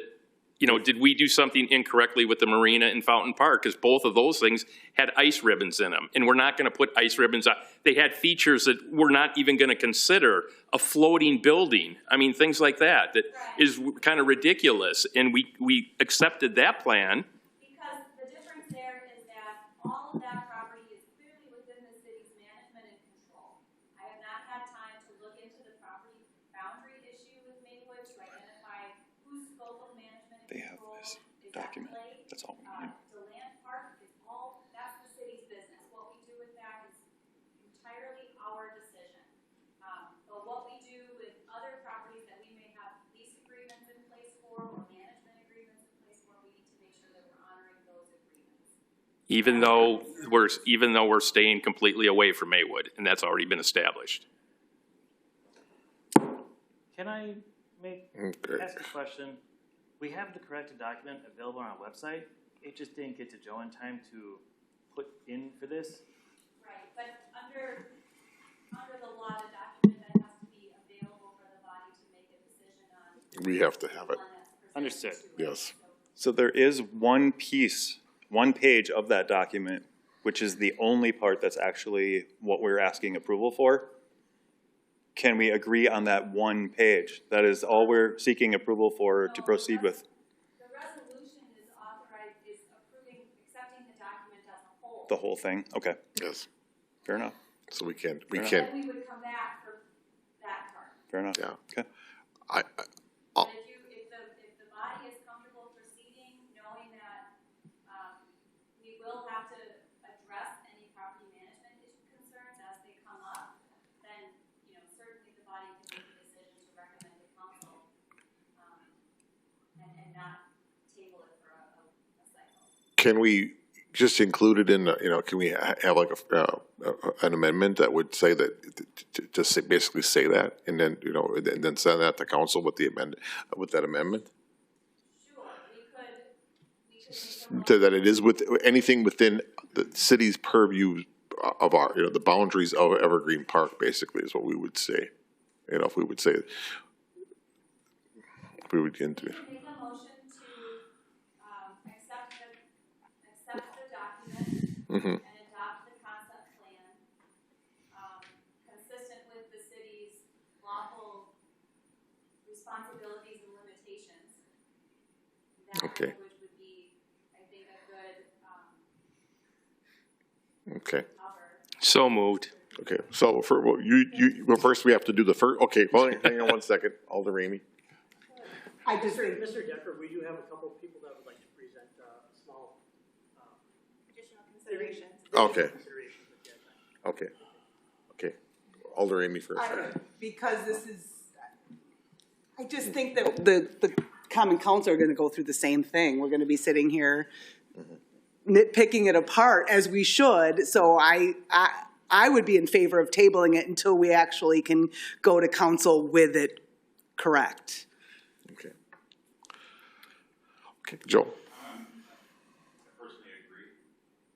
did we do something incorrectly with the marina and Fountain Park? Because both of those things had ice ribbons in them, and we're not going to put ice ribbons on. They had features that we're not even going to consider, a floating building. I mean, things like that is kind of ridiculous, and we accepted that plan. Because the difference there is that all of that property is clearly within the city's management and control. I have not had time to look into the property boundary issue with Maywood to identify whose scope of management and they have control this is document. at play. That's all we need. The land park is that's the city's business. What we do with that is entirely our decision. But what we do with other properties that we may have lease agreements in place for or management agreements in place for, we need to make sure that we're honoring those agreements. Even though we're staying completely away from Maywood, and that's already been established. Can I ask a question? We have the corrected document available on our website. It just didn't get to Joe in time to put in for this. Right, but under the law, the document that has to be available for the body to make a decision on. We have to have it. Understood. Yes. So there is one page of that document, which is the only part that's actually what we're asking approval for. Can we agree on that one page? That is all we're seeking approval for to proceed with. The resolution is accepting the document as a whole. The whole thing? Okay, Yes. fair enough, So we can't. Then we would come back for that part. fair enough. Yeah. Okay. But if the body is comfortable proceeding, knowing that we will have to address any property management issue concerns as they come up, then certainly the body can make a decision to recommend to council and not table it for a cycle. Can we just included in, can we have like an amendment that would say that, to basically say that, and then, and then send that to council with with that amendment? Sure, we could That it is with, anything within the city's purview of our, the boundaries of Evergreen Park, basically, is what we would say. If we would say, if we would get into it. make a motion to, accept the document and adopt the concept plan, consistent with the city's lawful responsibilities and limitations. That Okay. language would be, I think, a good, Okay. cover. So moved. Okay, so well, first we have to do the first, okay, well, hang on one second, Alder Ramey. I just think, Mr. Decker, we do have a couple of people that would like to present small Additional considerations. Okay, considerations. okay. Alder Ramey first. because this is, I just think that the common council are gonna go through the same thing. We're gonna be sitting here nitpicking it apart, as we should, so I would be in favor of tabling it until we actually can go to council with it correct. Okay. Okay, Joe. I personally agree,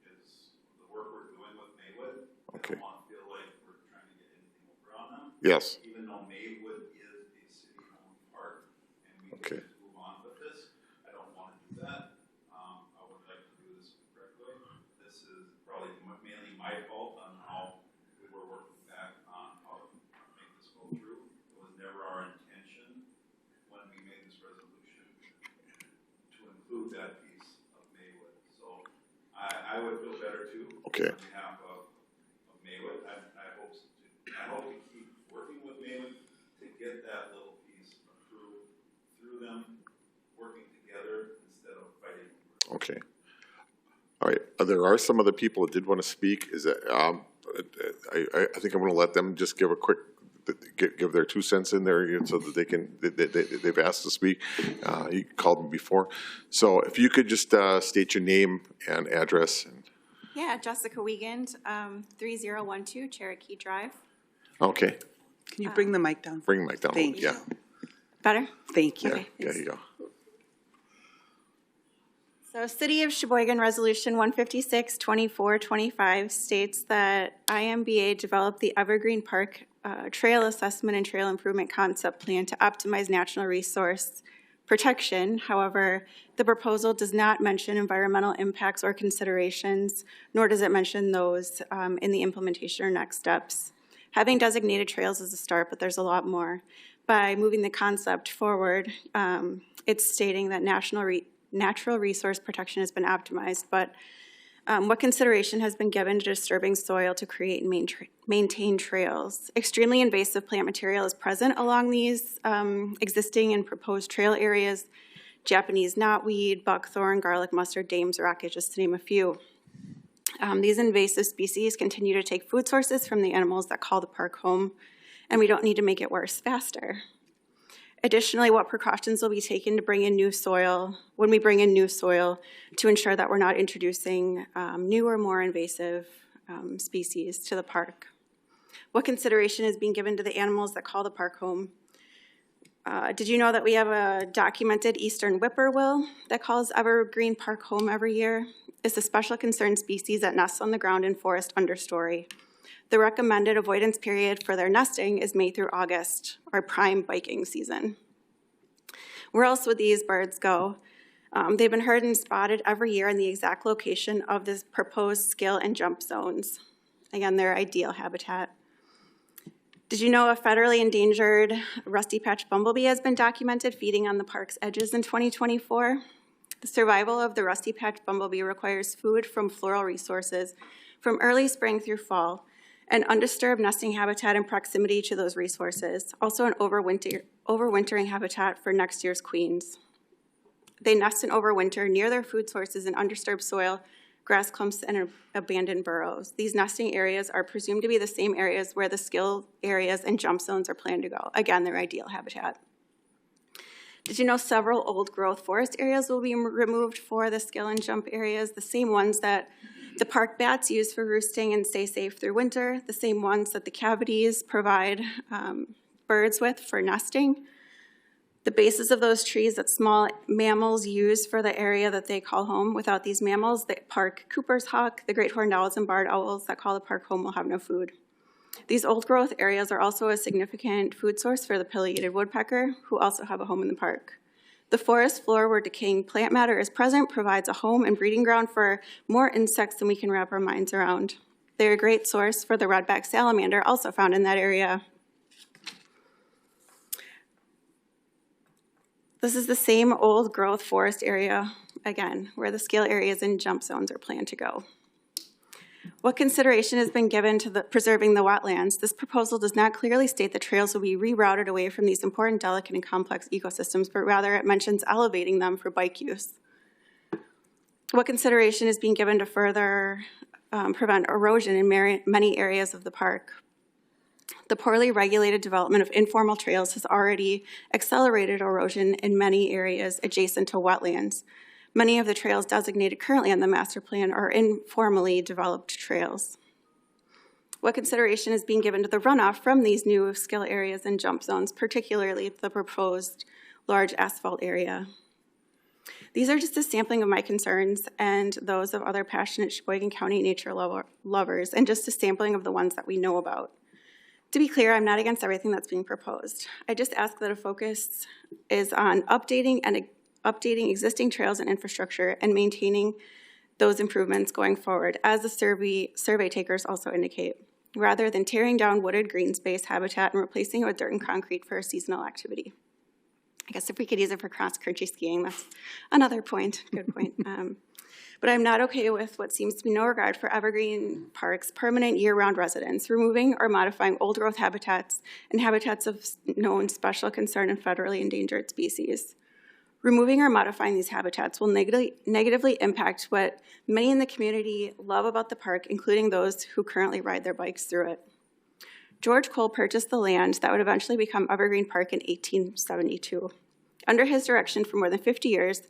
is the work we're doing with Maywood. Okay. I don't want to feel like we're trying to get anything over on them. Yes. Even though Maywood is a city-owned park, and we Okay. can move on with this, I don't want to do that. I would like to do this correctly. This is probably mainly my fault on how we were working back on how to make this go through. It was never our intention when we made this resolution to include that piece of Maywood. So I would feel better too. Okay. On behalf of Maywood. I hope to keep working with Maywood to get that little piece approved through them, working together instead of fighting. Okay. All right, there are some other people that did want to speak. Is that, I think I'm going to let them just give a quick, give their 2 cents in there so that they can, they've asked to speak. You called them before. So if you could just state your name and address. Yeah, Jessica Wiegand, 3012 Cherokee Drive. Okay, Can you bring the mic down? bring the mic down. Thank you. Yeah, Better? Thank you. Okay, there you go. So City of Sheboygan Resolution 156-2425 states that IMBA developed the Evergreen Park Trail Assessment and Trail Improvement Concept Plan to optimize natural resource protection. However, the proposal does not mention environmental impacts or considerations, nor does it mention those in the implementation or next steps. Having designated trails is a start, but there's a lot more. By moving the concept forward, it's stating that natural resource protection has been optimized, but what consideration has been given to disturbing soil to create and maintain trails? Extremely invasive plant material is present along these existing and proposed trail areas. Japanese knotweed, buckthorn, garlic mustard, Dame's rocket, just to name a few. These invasive species continue to take food sources from the animals that call the park home, and we don't need to make it worse faster. Additionally, what precautions will be taken to bring in new soil, when we bring in new soil, to ensure that we're not introducing new or more invasive species to the park? What consideration is being given to the animals that call the park home? Did you know that we have a documented eastern whippoorwill that calls Evergreen Park home every year? It's a special concern species that nests on the ground in forest understory. The recommended avoidance period for their nesting is May through August, our prime biking season. Where else would these birds go? They've been heard and spotted every year in the exact location of this proposed skill and jump zones. Again, their ideal habitat. Did you know a federally endangered rusty patch bumblebee has been documented feeding on the park's edges in 2024? The survival of the rusty patch bumblebee requires food from floral resources from early spring through fall, an undisturbed nesting habitat in proximity to those resources, also an overwintering habitat for next year's queens. They nest and overwinter near their food sources in undisturbed soil, grass clumps, and abandoned burrows. These nesting areas are presumed to be the same areas where the skill areas and jump zones are planned to go. Again, their ideal habitat. Did you know several old growth forest areas will be removed for the skill and jump areas, the same ones that the park bats use for roosting and stay safe through winter, the same ones that the cavities provide birds with for nesting. The bases of those trees that small mammals use for the area that they call home. Without these mammals, the park Cooper's hawk, the great horned owls and barred owls that call the park home will have no food. These old growth areas are also a significant food source for the pileated woodpecker, who also have a home in the park. The forest floor where decaying plant matter is present provides a home and breeding ground for more insects than we can wrap our minds around. They're a great source for the redback salamander, also found in that area. This is the same old growth forest area, again, where the scale areas and jump zones are planned to go. What consideration has been given to preserving the wetlands? This proposal does not clearly state that trails will be rerouted away from these important, delicate, and complex ecosystems, but rather it mentions elevating them for bike use. What consideration is being given to further prevent erosion in many areas of the park? The poorly regulated development of informal trails has already accelerated erosion in many areas adjacent to wetlands. Many of the trails designated currently on the master plan are informally developed trails. What consideration is being given to the runoff from these new skill areas and jump zones, particularly the proposed large asphalt area? These are just a sampling of my concerns and those of other passionate Sheboygan County nature lovers, and just a sampling of the ones that we know about. To be clear, I'm not against everything that's being proposed. I just ask that a focus is on updating existing trails and infrastructure and maintaining those improvements going forward, as the survey takers also indicate, rather than tearing down wooded green space habitat and replacing it with dirt and concrete for a seasonal activity. I guess if we could use it for cross-country skiing, that's another point, good point. But I'm not okay with what seems to be no regard for Evergreen Park's permanent year-round residents, removing or modifying old growth habitats and habitats of known special concern and federally endangered species. Removing or modifying these habitats will negatively impact what many in the community love about the park, including those who currently ride their bikes through it. George Cole purchased the land that would eventually become Evergreen Park in 1872. Under his direction for more than 50 years,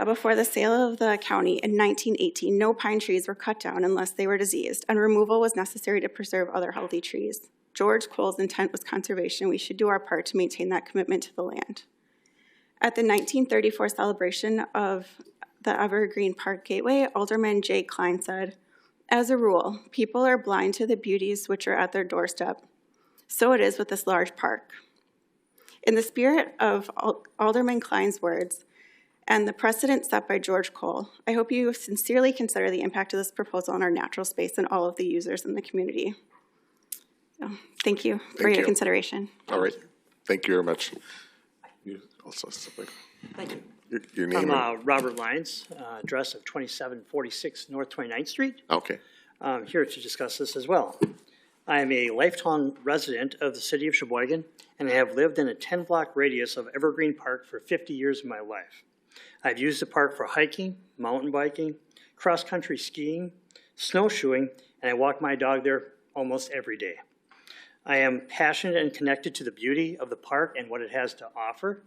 before the sale of the county in 1918, no pine trees were cut down unless they were diseased, and removal was necessary to preserve other healthy trees. George Cole's intent was conservation. We should do our part to maintain that commitment to the land. At the 1934 celebration of the Evergreen Park Gateway, Alderman Jay Klein said, "As a rule, people are blind to the beauties which are at their doorstep. So it is with this large park." In the spirit of Alderman Klein's words, and the precedent set by George Cole, I hope you sincerely consider the impact of this proposal on our natural space and all of the users in the community. So, thank you for your consideration. All right. Thank you very much. You also something. Thank you. Your name? I'm Robert Lyons, address of 2746 North 29th Street. Okay. I'm here to discuss this as well. I am a lifetime resident of the city of Sheboygan, and I have lived in a 10-block radius of Evergreen Park for 50 years of my life. I've used the park for hiking, mountain biking, cross-country skiing, snowshoeing, and I walk my dog there almost every day. I am passionate and connected to the beauty of the park and what it has to offer.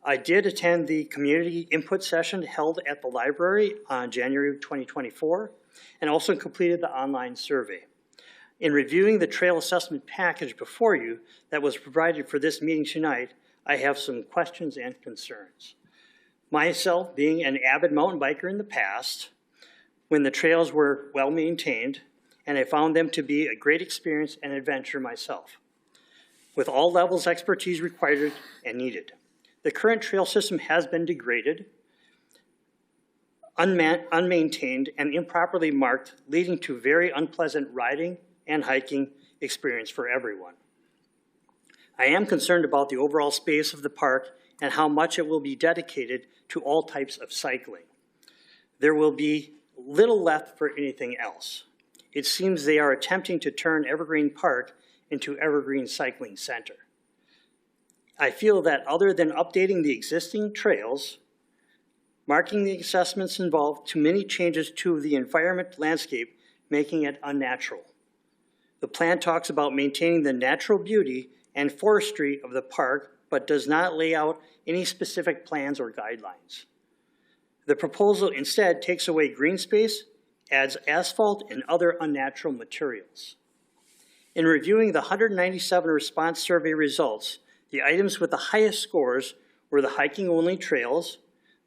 I did attend the community input session held at the library on January 2024, and also completed the online survey. In reviewing the trail assessment package before you that was provided for this meeting tonight, I have some questions and concerns. Myself, being an avid mountain biker in the past, when the trails were well maintained, and I found them to be a great experience and adventure myself, with all levels of expertise required and needed. The current trail system has been degraded, unmaintained, and improperly marked, leading to very unpleasant riding and hiking experience for everyone. I am concerned about the overall space of the park and how much it will be dedicated to all types of cycling. There will be little left for anything else. It seems they are attempting to turn Evergreen Park into Evergreen Cycling Center. I feel that other than updating the existing trails, marking the assessments involved too many changes to the environment landscape, making it unnatural. The plan talks about maintaining the natural beauty and forestry of the park but does not lay out any specific plans or guidelines. The proposal instead takes away green space, adds asphalt and other unnatural materials. In reviewing the 197 response survey results, the items with the highest scores were the hiking-only trails,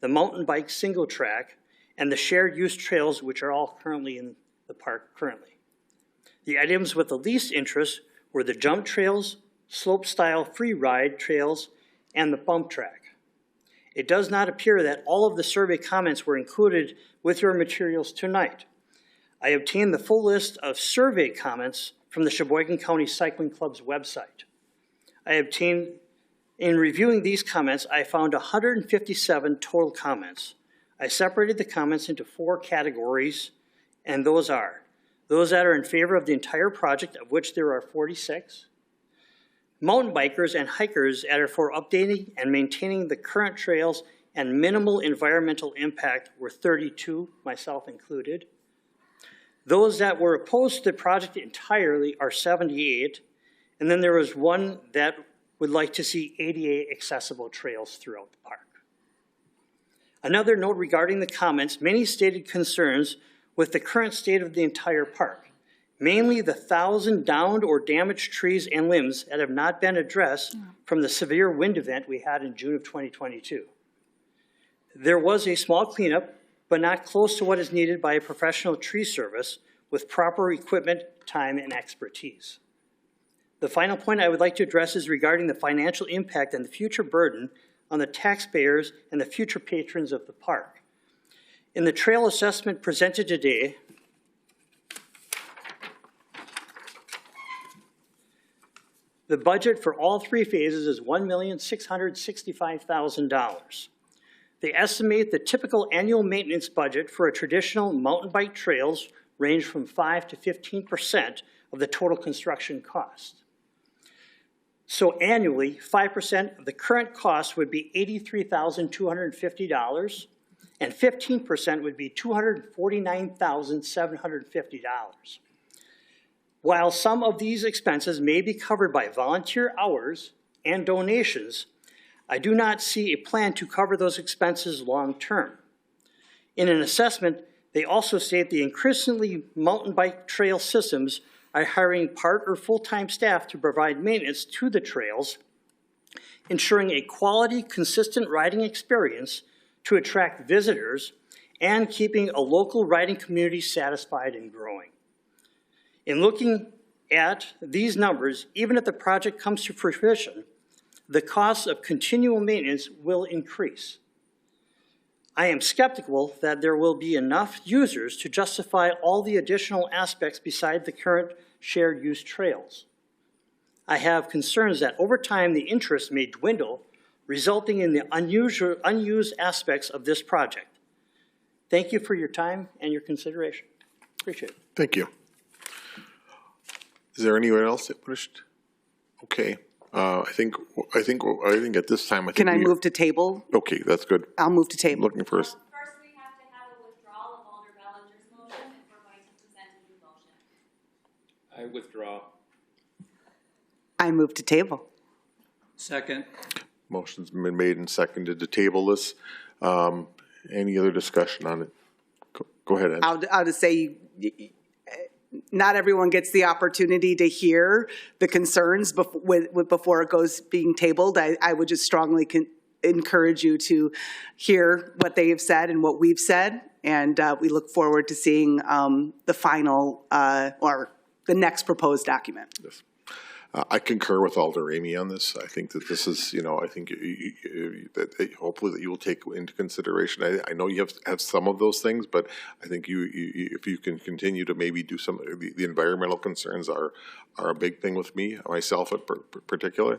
the mountain bike single track, and the shared use trails, which are all currently in the park currently. The items with the least interest were the jump trails, slope-style free ride trails, and the bump track. It does not appear that all of the survey comments were included with your materials tonight. I obtained the full list of survey comments from the Sheboygan County Cycling Club's website. In reviewing these comments, I found 157 total comments. I separated the comments into 4 categories, and those are those that are in favor of the entire project, of which there are 46, mountain bikers and hikers that are for updating and maintaining the current trails and minimal environmental impact were 32, myself included. Those that were opposed to the project entirely are 78, and then there was one that would like to see ADA accessible trails throughout the park. Another note regarding the comments, many stated concerns with the current state of the entire park, mainly the 1,000 downed or damaged trees and limbs that have not been addressed from the severe wind event we had in June of 2022. There was a small cleanup, but not close to what is needed by a professional tree service with proper equipment, time, and expertise. The final point I would like to address is regarding the financial impact and the future burden on the taxpayers and the future patrons of the park. In the trail assessment presented today, the budget for all 3 phases is $1,665,000. They estimate the typical annual maintenance budget for a traditional mountain bike trails range from 5 to 15% of the total construction cost. So annually, 5% of the current cost would be $83,250, and 15% would be $249,750. While some of these expenses may be covered by volunteer hours and donations, I do not see a plan to cover those expenses long term. In an assessment, they also state the increasingly mountain bike trail systems are hiring part or full-time staff to provide maintenance to the trails, ensuring a quality, consistent riding experience to attract visitors and keeping a local riding community satisfied and growing. In looking at these numbers, even if the project comes to fruition, the costs of continual maintenance will increase. I am skeptical that there will be enough users to justify all the additional aspects beside the current shared use trails. I have concerns that over time the interest may dwindle, resulting in the unused aspects of this project. Thank you for your time and your consideration. Appreciate it. Thank you. Is there anyone else that wished? Okay. I think at this time, Can I move to table? Okay, that's good. I'll move to table. Looking first. First, we have to have a withdrawal of Alder Bellinger's motion if we're going to present a new motion. I withdraw. I move to table. Second. Motion's been made and seconded to table this. Any other discussion on it? Go ahead, Ed. I'll just say, not everyone gets the opportunity to hear the concerns before it goes being tabled. I would just strongly encourage you to hear what they have said and what we've said, and we look forward to seeing the final or the next proposed document. Yes. I concur with Alder Ramey on this. I think that this is, I think that hopefully that you will take into consideration. I know you have some of those things, but I think if you can continue to maybe do some, the environmental concerns are a big thing with me, myself in particular,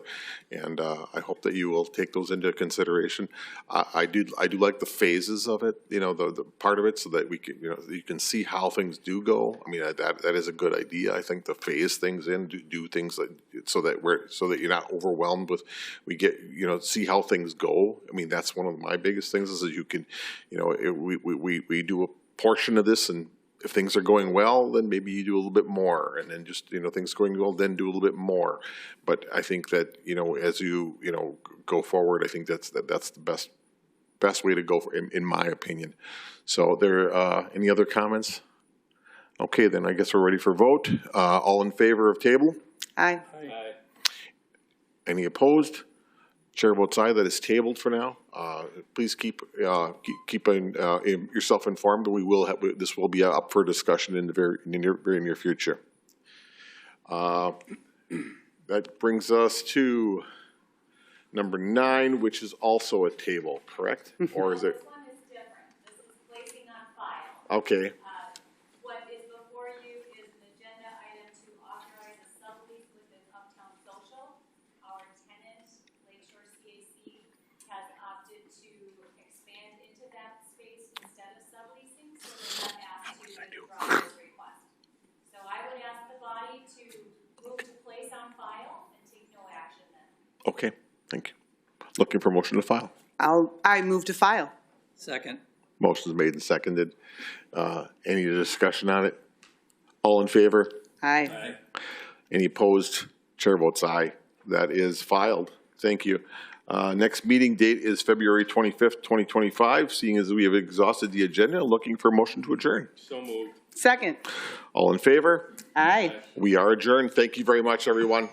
and I hope that you will take those into consideration. I do like the phases of it, the part of it, so that we can, you can see how things do go. I mean, that is a good idea. I think the phase things in, do things like, so that you're not overwhelmed with, we get, see how things go. I mean, that's one of my biggest things is that you can, we do a portion of this and if things are going well, then maybe you do a little bit more, and then just, things going well, then do a little bit more. But I think that, as you, go forward, I think that's the best way to go, in my opinion. So any other comments? Okay, then I guess we're ready for vote. All in favor of table? Aye. Any opposed? Chair votes aye, that is tabled for now. Please keep yourself informed. This will be up for discussion in the very near future. That brings us to number 9, which is also a table, correct? Or is it? This one is different. This is placing on file. Okay. What is before you is an agenda item to authorize a sublease within Uptown Social. Our tenant, Lakeshore CAC, has opted to expand into that space instead of subleasing, so they're not asked to withdraw this request. So I would ask the body to move to place on file and take no action then. Okay, thank you. Looking for motion to file. I move to file. Second. Motion is made and seconded. Any discussion on it? All in favor? Aye. Any opposed? Chair votes aye. That is filed. Thank you. Next meeting date is February 25th, 2025. Seeing as we have exhausted the agenda, looking for a motion to adjourn. So moved. Second. All in favor? Aye. We are adjourned. Thank you very much, everyone.